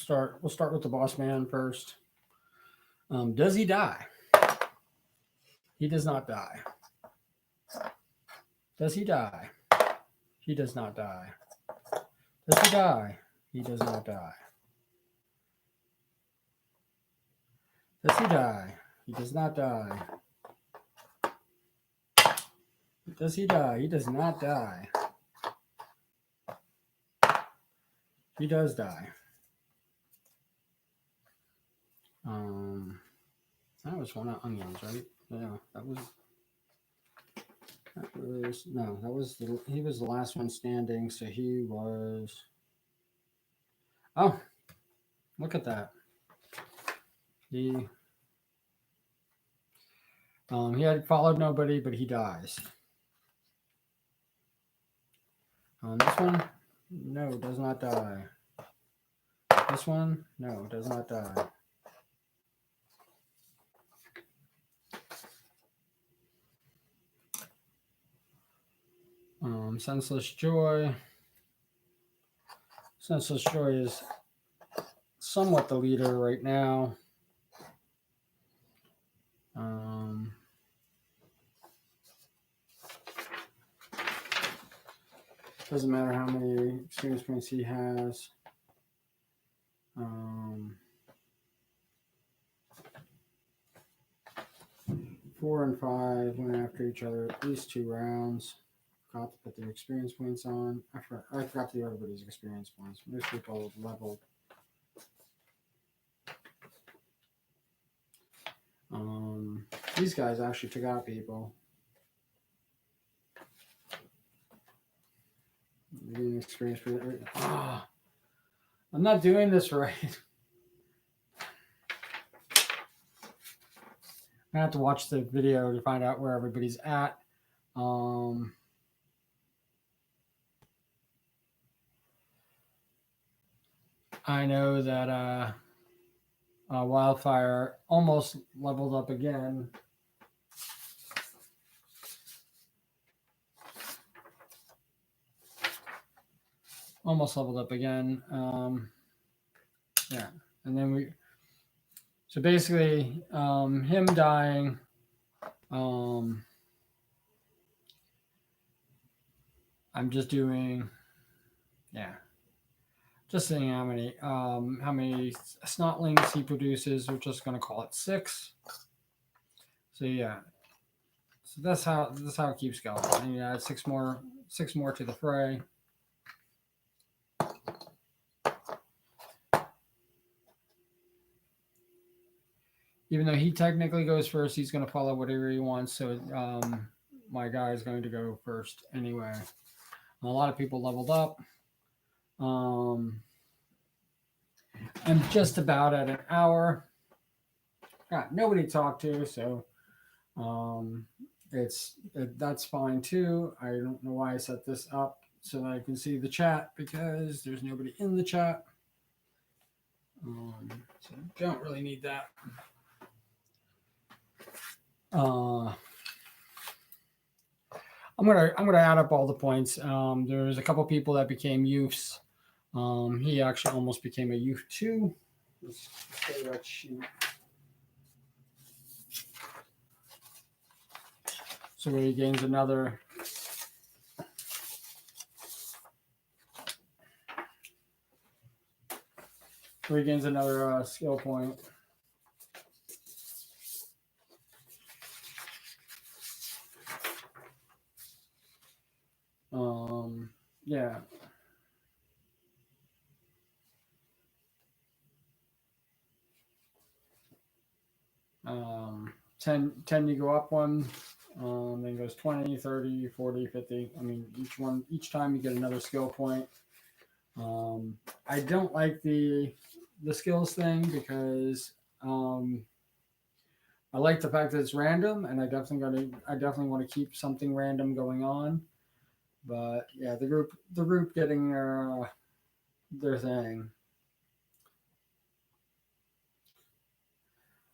start with the boss man first. Does he die? He does not die. Does he die? He does not die. Does he die? He does not die. Does he die? He does not die. Does he die? He does not die. He does die. That was one of Onions, right? Yeah, he was the last one standing, so he was. Oh, look at that. He had followed nobody, but he dies. This one, no, does not die. This one, no, does not die. Senseless Joy. Senseless Joy is somewhat the leader right now. Doesn't matter how many experience points he has. 4 and 5 went after each other at least 2 rounds. Forgot to put their experience points on. I forgot to do everybody's experience points. Most people leveled. These guys actually took out people. Getting experience for I'm not doing this right. I have to watch the video to find out where everybody's at. I know that Wildfire almost leveled up again. Almost leveled up again. Yeah, and then so basically, him dying. I'm just doing, yeah, just seeing how many snotlings he produces. We're just gonna call it 6. So yeah, so that's how it keeps going. And you add 6 more to the fray. Even though he technically goes first, he's going to follow whatever he wants. So my guy is going to go first anyway. A lot of people leveled up. I'm just about at an hour. Got nobody to talk to, so that's fine too. I don't know why I set this up so that I can see the chat because there's nobody in the chat. So don't really need that. I'm gonna add up all the points. There's a couple people that became youths. He actually almost became a youth too. Let's say that sheet. So he gains another. So he gains another skill point. Yeah. 10 you go up one, then goes 20, 30, 40, 50. I mean, each time you get another skill point. I don't like the skills thing because I like the fact that it's random, and I definitely want to keep something random going on. But yeah, the group getting their thing.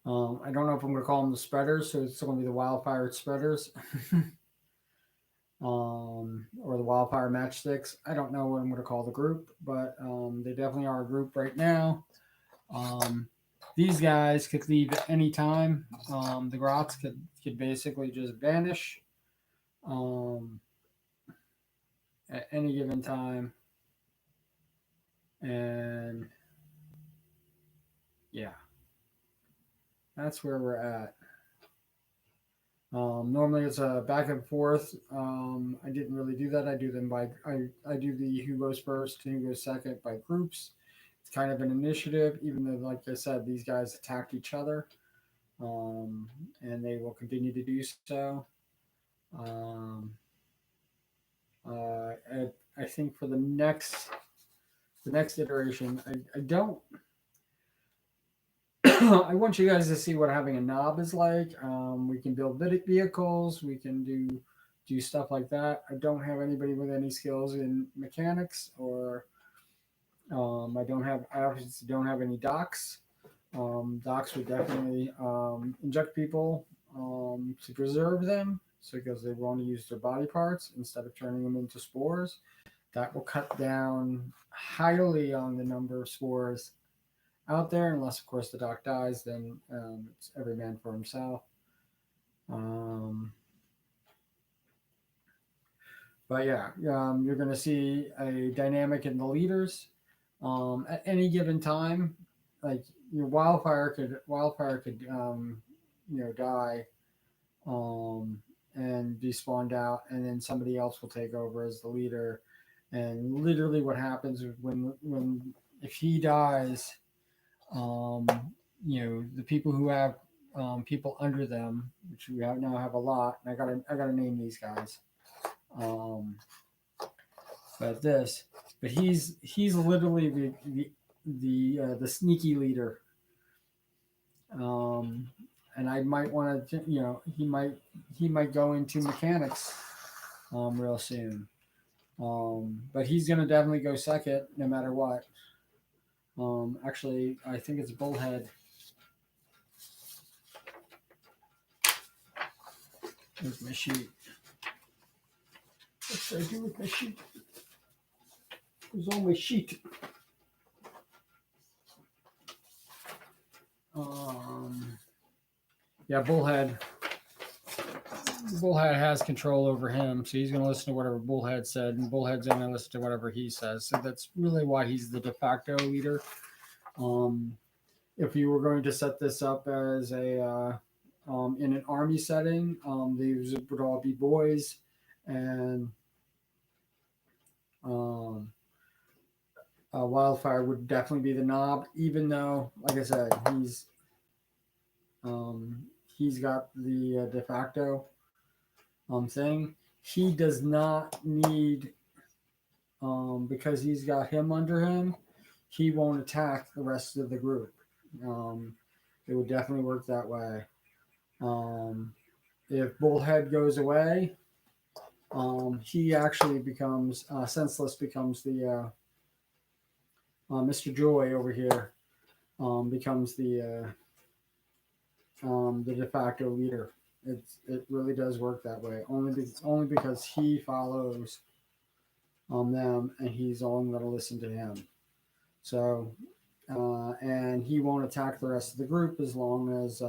I don't know if I'm going to call them the spreaders, so it's going to be the wildfire spreaders, or the wildfire matchsticks. I don't know what I'm going to call the group, but they definitely are a group right now. These guys could leave at any time. The grots could basically just vanish at any given time, and yeah. That's where we're at. Normally it's a back and forth. I didn't really do that. I do them by I do the who goes first and who goes second by groups. It's kind of an initiative, even though, like I said, these guys attacked each other, and they will continue to do so. I think for the next iteration, I don't. I want you guys to see what having a knob is like. We can build vehicles. We can do stuff like that. I don't have anybody with any skills in mechanics, or I obviously don't have any docks. Docks would definitely inject people to preserve them, so because they want to use their body parts instead of turning them into spores. That will cut down highly on the number of spores out there, unless of course the doc dies, then it's every man for himself. But yeah, you're going to see a dynamic in the leaders at any given time. Like wildfire could die um, and be spawned out, and then somebody else will take over as the leader. And literally, what happens when if he dies, um, the people who have people under them, which we now have a lot. And I gotta name these guys. Um, but this, but he's literally the sneaky leader. Um, and I might want to, he might go into mechanics real soon. But he's gonna definitely go second no matter what. Actually, I think it's Bullhead. With my sheet. What should I do with my sheet? It was on my sheet. Um, yeah, Bullhead. Bullhead has control over him, so he's going to listen to whatever Bullhead said, and Bullhead's going to listen to whatever he says. So that's really why he's the de facto leader. Um, if you were going to set this up as in an army setting, these would all be boys, and um, Wildfire would definitely be the knob, even though, like I said, um, he's got the de facto thing. He does not need because he's got him under him. He won't attack the rest of the group. Um, it would definitely work that way. Um, if Bullhead goes away, he actually becomes senseless. Becomes the Mr. Joy over here. Becomes the de facto leader. It really does work that way. Only because he follows them and he's only going to listen to him. So and he won't attack the rest of the group as long as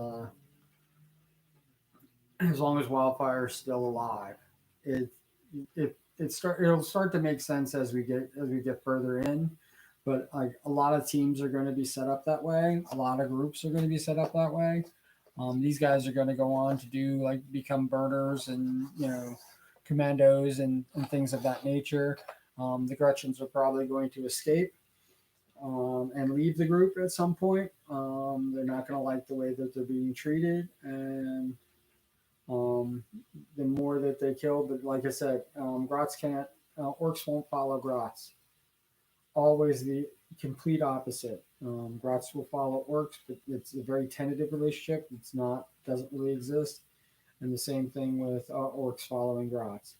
Wildfire's still alive. It it'll start to make sense as we get further in. But like a lot of teams are going to be set up that way. A lot of groups are going to be set up that way. These guys are going to go on to do like become burners and commandos and things of that nature. The Gretchens are probably going to escape and leave the group at some point. They're not going to like the way that they're being treated, and um, the more that they kill, but like I said, Grots can't. Orcs won't follow Grots. Always the complete opposite. Grots will follow Orcs, but it's a very tentative relationship. It's not doesn't really exist. And the same thing with Orcs following Grots.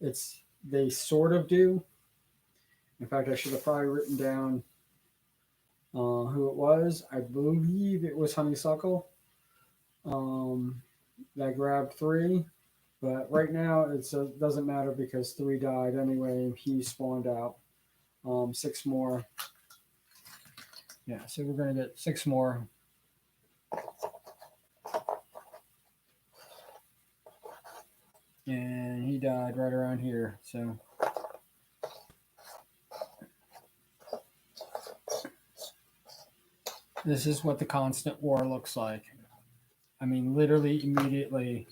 They sort of do. In fact, I should have probably written down who it was. I believe it was Honeysuckle that grabbed three. But right now, it doesn't matter because three died anyway, and he spawned out six more. Yeah, so we're going to get six more. And he died right around here. So this is what the constant war looks like. I mean, literally immediately.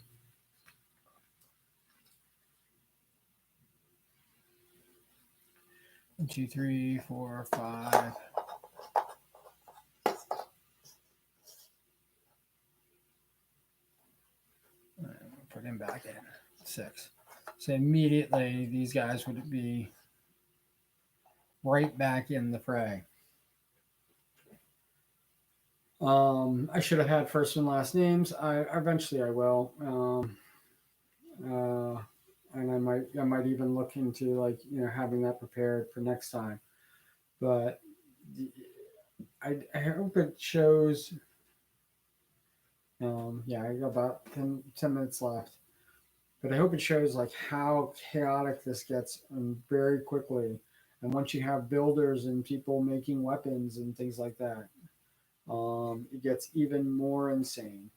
One, two, three, four, five. Put him back in. Six. So immediately these guys would be right back in the fray. I should have had first and last names. I will. And I might even look into having that prepared for next time. But I hope it shows. Yeah, I got about 10 minutes left. But I hope it shows like how chaotic this gets very quickly. And once you have builders and people making weapons and things like that, it gets even more insane.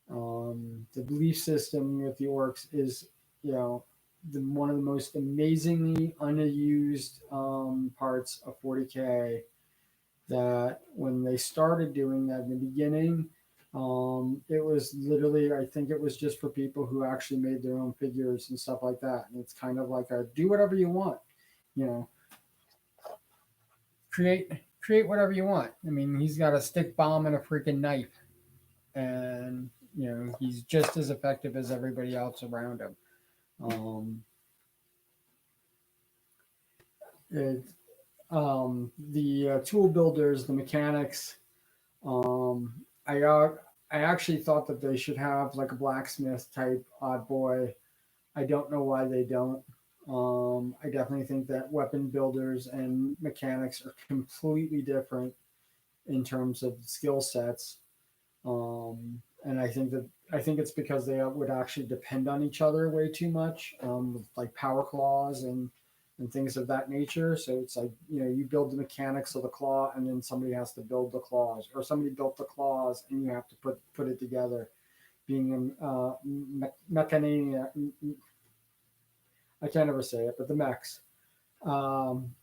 The belief system with the Orks is, one of the most amazingly unused parts of 40K, that when they started doing that in the beginning, it was literally, I think it was just for people who actually made their own figures and stuff like that. And it's kind of like a do whatever you want, you know, create create whatever you want. I mean, he's got a stick bomb and a freaking knife, and he's just as effective as everybody else around him. Um, it, the tool builders, the mechanics. Um, I uh, I actually thought that they should have like a blacksmith type odd boy. I don't know why they don't. I definitely think that weapon builders and mechanics are completely different in terms of skill sets. And I think it's because they would actually depend on each other way too much, with like power claws and things of that nature. So it's like you build the mechanics of the claw, and then somebody has to build the claws, or somebody built the claws, and you have to put it together. Being a mechanania, I can't ever say it, but the mechs, um,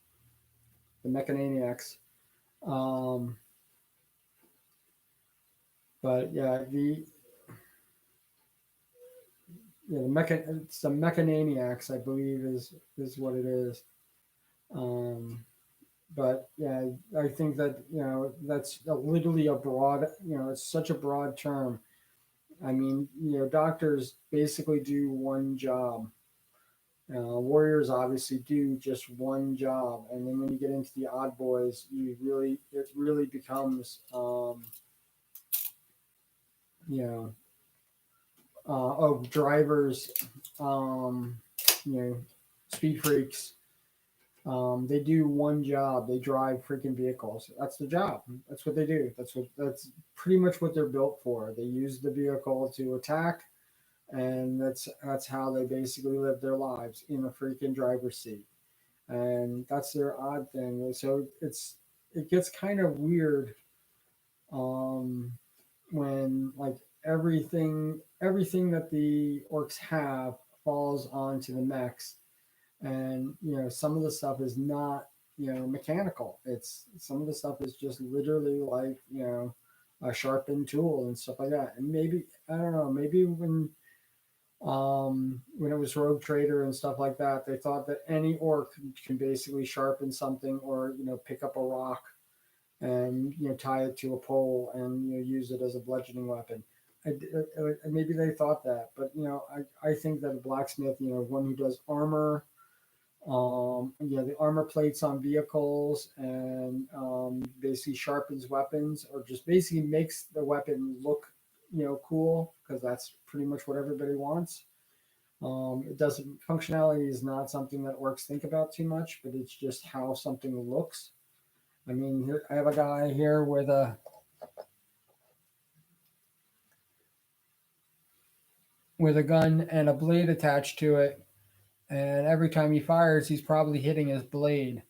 the mechananiacs. Um, but yeah, it's the mechananiacs, I believe, is what it is. Um, but yeah, I think that that's literally a broad, it's such a broad term. I mean, doctors basically do one job. Warriors obviously do just one job, and then when you get into the odd boys, it really becomes, you know, drivers, um, you know, speed freaks. They do one job. They drive freaking vehicles. That's the job. That's what they do. That's pretty much what they're built for. They use the vehicle to attack, and that's how they basically live their lives in a freaking driver's seat. And that's their odd thing. So it gets kind of weird, um, when like everything that the orcs have falls onto the mechs, and some of the stuff is not mechanical. It's Some of the stuff is just literally like a sharpened tool and stuff like that. And maybe I don't know, maybe when it was Rogue Trader and stuff like that, they thought that any orc can basically sharpen something, or pick up a rock and tie it to a pole and use it as a bludgeoning weapon. Maybe they thought that, but I think that a blacksmith, one who does armor, the armor plates on vehicles, and basically sharpens weapons, or just basically makes the weapon look cool, because that's pretty much what everybody wants. It doesn't Functionality is not something that orcs think about too much, but it's just how something looks. I mean, here I have a guy here with a gun and a blade attached to it, and every time he fires, he's probably hitting his blade.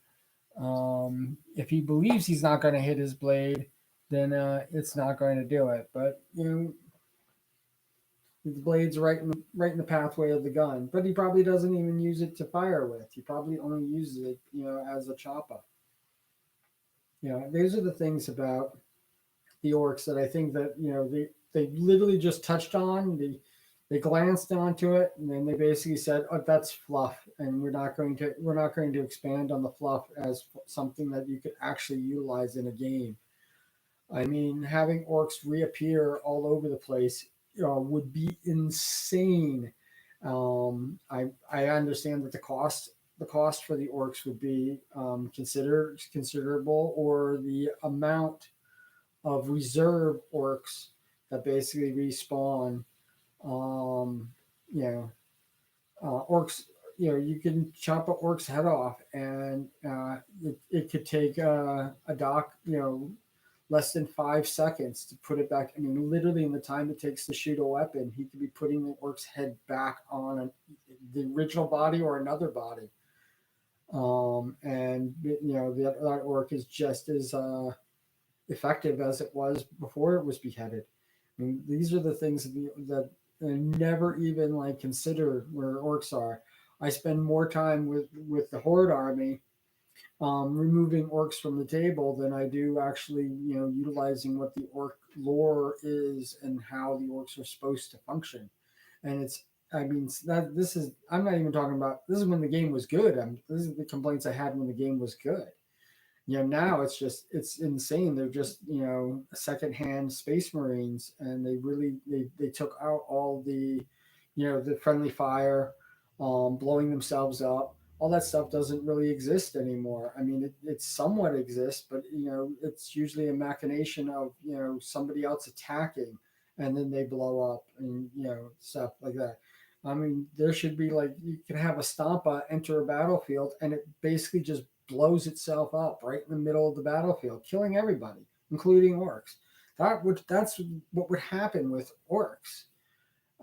If he believes he's not going to hit his blade, then it's not going to do it. But the blade's right in the pathway of the gun, but he probably doesn't even use it to fire with. He probably only uses it, as a chopper. These are the things about the orcs that I think that they literally just touched on. They glanced onto it, and then they basically said, "Oh, that's fluff, and we're not going to expand on the fluff as something that you could actually utilize in a game." I mean, having orcs reappear all over the place, would be insane. I understand that the cost for the orcs would be considerable, or the amount of reserve orcs that basically respawn. Um, you know, Orcs. You can chop an orc's head off, and it could take a doc, less than 5 seconds to put it back. I mean, literally, in the time it takes to shoot a weapon, he could be putting the orc's head back on the original body or another body. And that orc is just as effective as it was before it was beheaded. I mean, these are the things that I never even like consider where orcs are. I spend more time with the horde army, removing orcs from the table than I do actually, utilizing what the orc lore is and how the orcs are supposed to function. And it's, I mean, that this is, I'm not even talking about, this is when the game was good. This is the complaints I had when the game was good. Now it's just, it's insane. They're just, secondhand space marines, and they took out all the, the friendly fire, blowing themselves up. All that stuff doesn't really exist anymore. I mean, it somewhat exists, but it's usually a machination of somebody else attacking, and then they blow up, and stuff like that. I mean, there should be, like, you can have a Stampa enter a battlefield, and it basically just blows itself up right in the middle of the battlefield, killing everybody, including orcs. That's what would happen with orcs,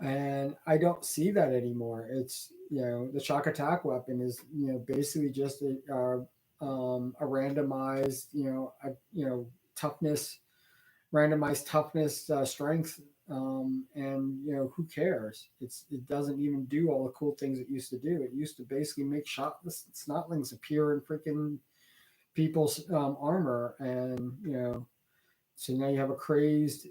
and I don't see that anymore. It's the shock attack weapon is basically just a randomized toughness, randomized toughness, strength, and who cares? It doesn't even do all the cool things it used to do. It used to basically make shot snotlings appear in freaking people's armor, and so now you have a crazed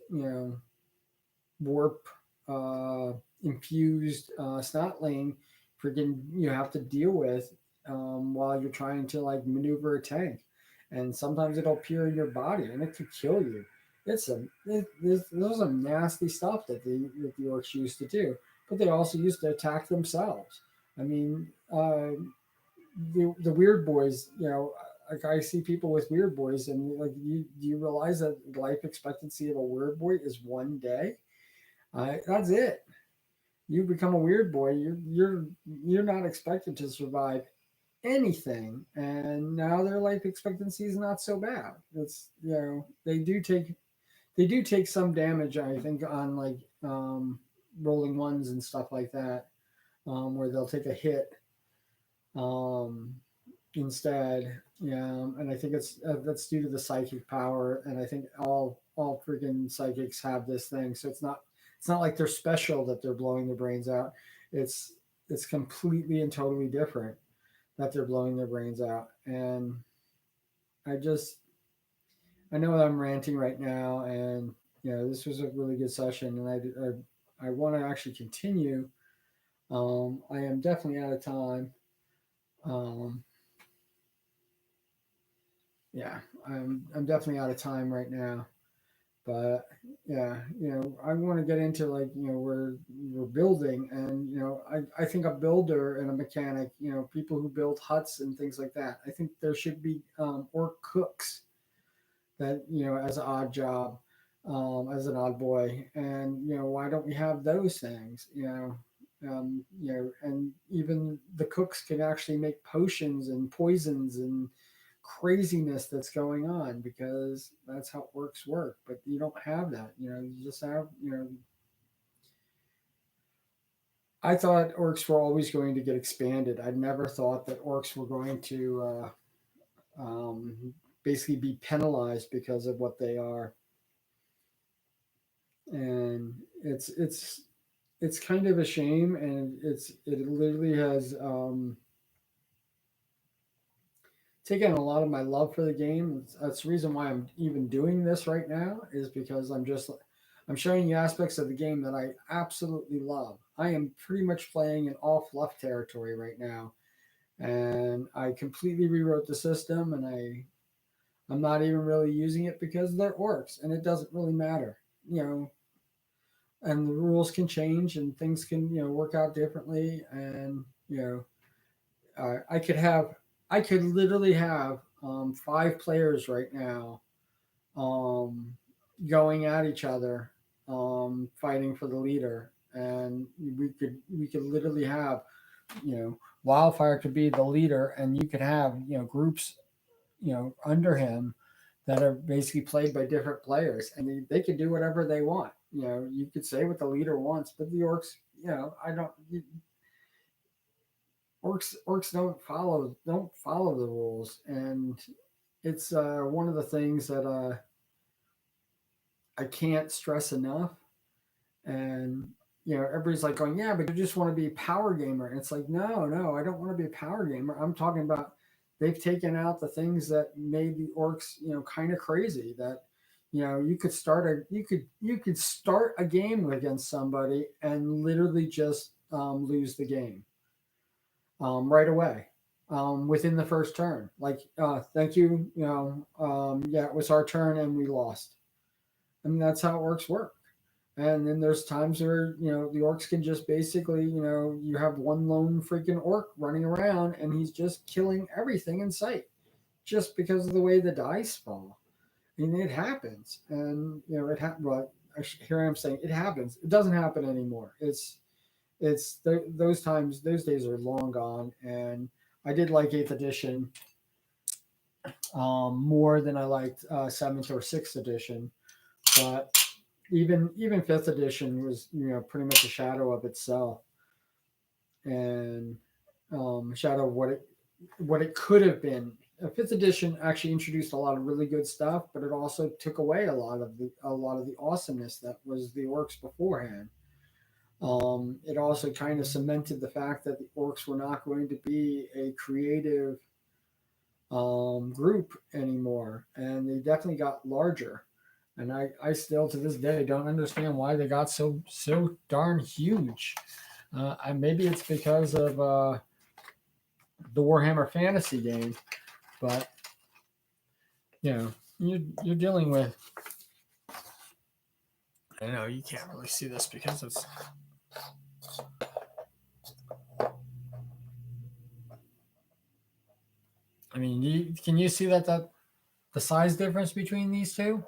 warp uh, infused snotling freaking you have to deal with while you're trying to like maneuver a tank, and sometimes it'll appear in your body and it could kill you. There's some nasty stuff that the orcs used to do, but they also used to attack themselves. I mean, the weird boys, like I see people with weird boys, and like, do you realize that life expectancy of a weird boy is 1 day? That's it. You become a weird boy, you're not expected to survive anything, and now their life expectancy is not so bad. It's they do take some damage, I think, on like rolling ones and stuff like that, where they'll take a hit um, instead. Yeah, and I think that's due to the psychic power, and I think all freaking psychics have this thing. So it's not like they're special that they're blowing their brains out. It's it's completely and totally different that they're blowing their brains out. And I just I know that I'm ranting right now, and this was a really good session, and I want to actually continue. I am definitely out of time. Um, yeah, I'm definitely out of time right now. But yeah, I want to get into, like, we're building, and I think a builder and a mechanic, people who build huts and things like that. I think there should be orc cooks that as an odd job, as an odd boy, and why don't we have those things? And even the cooks can actually make potions and poisons and craziness that's going on, because that's how orcs work. But you don't have that. You just have. I thought orcs were always going to get expanded. I never thought that orcs were going to basically be penalized because of what they are, and it's kind of a shame, and it literally has taken a lot of my love for the game. That's the reason why I'm even doing this right now, is because I'm showing you aspects of the game that I absolutely love. I am pretty much playing in all fluff territory right now, and I completely rewrote the system, and I'm not even really using it because they're orcs, and it doesn't really matter, and the rules can change, and things can work out differently, and I could have I could literally have 5 players right now, um, going at each other, fighting for the leader, and we could literally have Wildfire could be the leader, and you could have groups under him that are basically played by different players, and they could do whatever they want. You could say what the leader wants, but the orcs, I don't. Orcs don't follow the rules, and it's one of the things that I can't stress enough. And everybody's like going, yeah, but you just want to be a power gamer. And it's like, no, no, I don't want to be a power gamer. I'm talking about they've taken out the things that made the orcs, kind of crazy. That, you could start a game against somebody and literally just lose the game right away. Within the first turn, like, thank you, yeah, it was our turn and we lost. I mean, that's how orcs work. And then there's times where, the orcs can just basically, you have one lone freaking orc running around and he's just killing everything in sight just because of the way the dice fall. I mean, it happens. And, well, here I am saying it happens. It doesn't happen anymore. Those times, those days are long gone. And I did like 8th edition more than I liked 7th or 6th edition. But even 5th edition was, pretty much a shadow of itself, and a shadow of what it could have been. 5th edition actually introduced a lot of really good stuff, but it also took away a lot of the awesomeness that was the orcs beforehand. It also kind of cemented the fact that the orcs were not going to be a creative group anymore, and they definitely got larger. And I still to this day don't understand why they got so darn huge. Maybe it's because of the Warhammer Fantasy game, but you're dealing with. I know you can't really see this because it's. I mean, can you see that the size difference between these two?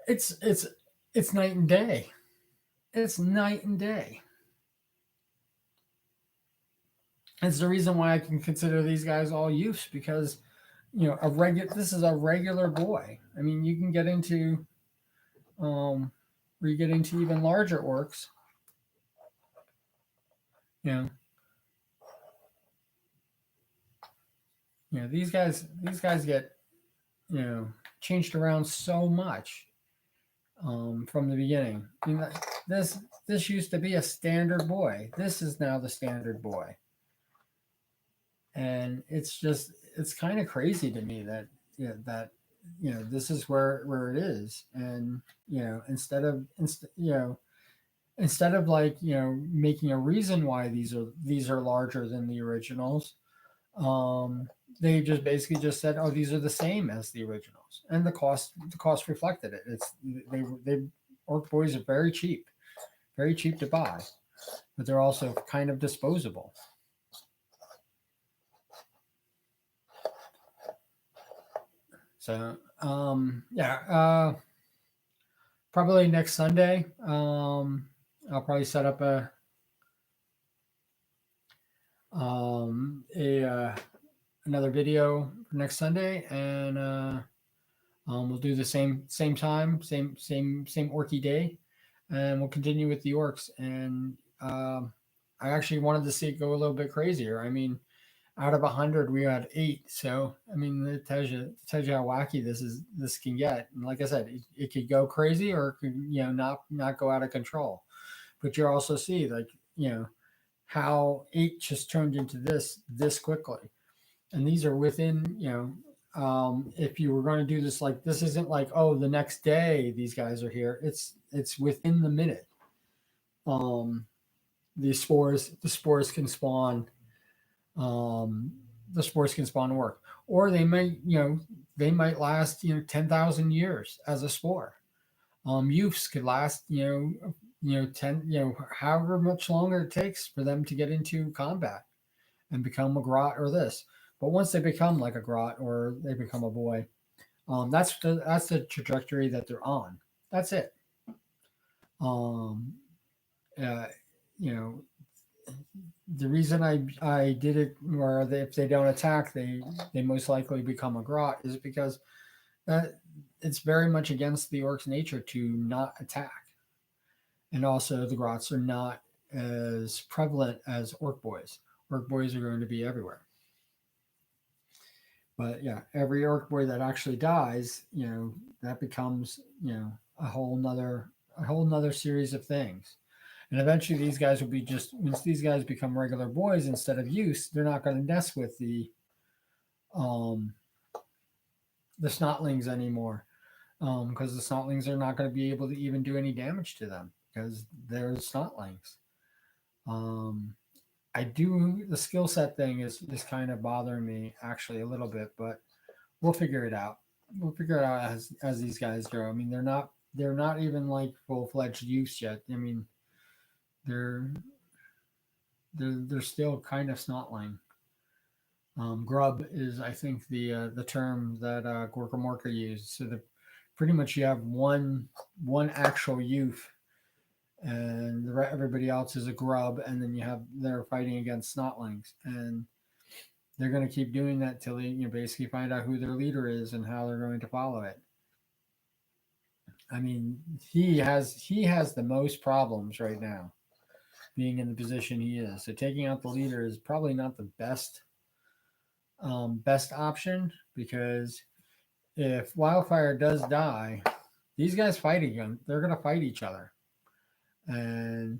It's night and day. It's night and day. It's the reason why I can consider these guys all youths, because this is a regular boy. I mean, you can get into where you get into even larger orcs. You know, these guys get changed around so much from the beginning. I mean, this used to be a standard boy. This is now the standard boy, and it's kind of crazy to me that this is where it is. And instead of like making a reason why these are larger than the originals, um they just basically just said, oh, these are the same as the originals, and the cost reflected it. They orc boys are very cheap to buy, but they're also kind of disposable. So yeah, probably next Sunday, I'll probably set up a another video for next Sunday, and we'll do the same time, same orky day, and we'll continue with the orcs. And I actually wanted to see it go a little bit crazier. I mean, out of 100, we had 8. So I mean, it tells you how wacky this can get. And like I said, it could go crazy, or it could not go out of control. But you also see, like, how 8 just turned into this quickly. And these are within, if you were going to do this, like, this isn't like, oh, the next day these guys are here. It's within the minute. um the spores can spawn. um the spores can spawn work, or they might last 10,000 years as a spore. Youths could last 10, however much longer it takes for them to get into combat and become a grot or this. But once they become like a grot or they become a boy, that's the trajectory that they're on. That's it. Um, uh, you know, the reason I did it where if they don't attack, they most likely become a grot, is because that it's very much against the orc's nature to not attack, and also the grots are not as prevalent as orc boys. Orc boys are going to be everywhere. But yeah, every orc boy that actually dies, that becomes a whole nother series of things. And eventually these guys will be just once these guys become regular boys instead of youths, they're not going to mess with um the snotlings anymore. Because the snotlings are not going to be able to even do any damage to them because they're snotlings. Um, I do the skill set thing is kind of bothering me actually a little bit, but we'll figure it out. We'll figure it out as these guys grow. I mean, they're not even like full fledged youths yet. I mean, they're they're still kind of snotling. Grub is, I think, the term that Gorka Morka used. So the pretty much you have one actual youth, and everybody else is a grub, and then they're fighting against snotlings, and they're going to keep doing that till they basically find out who their leader is and how they're going to follow it. I mean, he has the most problems right now being in the position he is. So taking out the leader is probably not the best option because if Wildfire does die, these guys fighting him, they're going to fight each other, and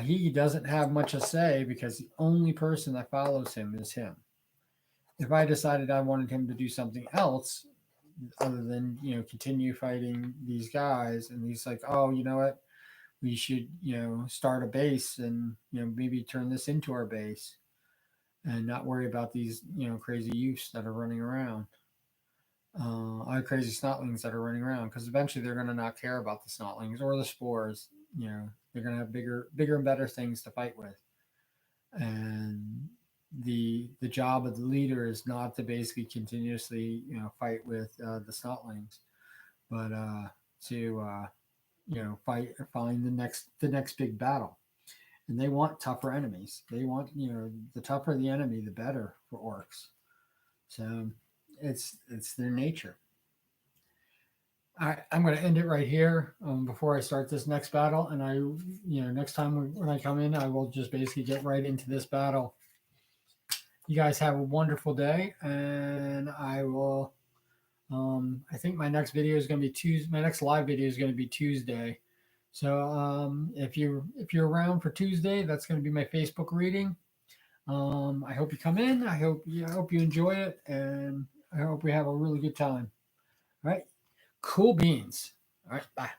he doesn't have much to say because the only person that follows him is him. If I decided I wanted him to do something else other than continue fighting these guys, and he's like, oh, you know what, we should start a base and maybe turn this into our base and not worry about these crazy youths that are running around, crazy snotlings that are running around, because eventually they're going to not care about the snotlings or the spores. They're going to have bigger and better things to fight with, and the job of the leader is not to basically continuously fight with the snotlings, but to find the next big battle. And they want tougher enemies. They want the tougher the enemy, the better for orcs. So it's their nature. I'm going to end it right here before I start this next battle. And next time when I come in, I will just basically get right into this battle. You guys have a wonderful day, and I will. I think my next video is going to be Tuesday. My next live video is going to be Tuesday. So if you're around for Tuesday, that's going to be my Facebook reading. I hope you come in. I hope you enjoy it, and I hope we have a really good time. All right, cool beans. All right, bye.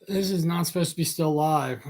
This is not supposed to be still live.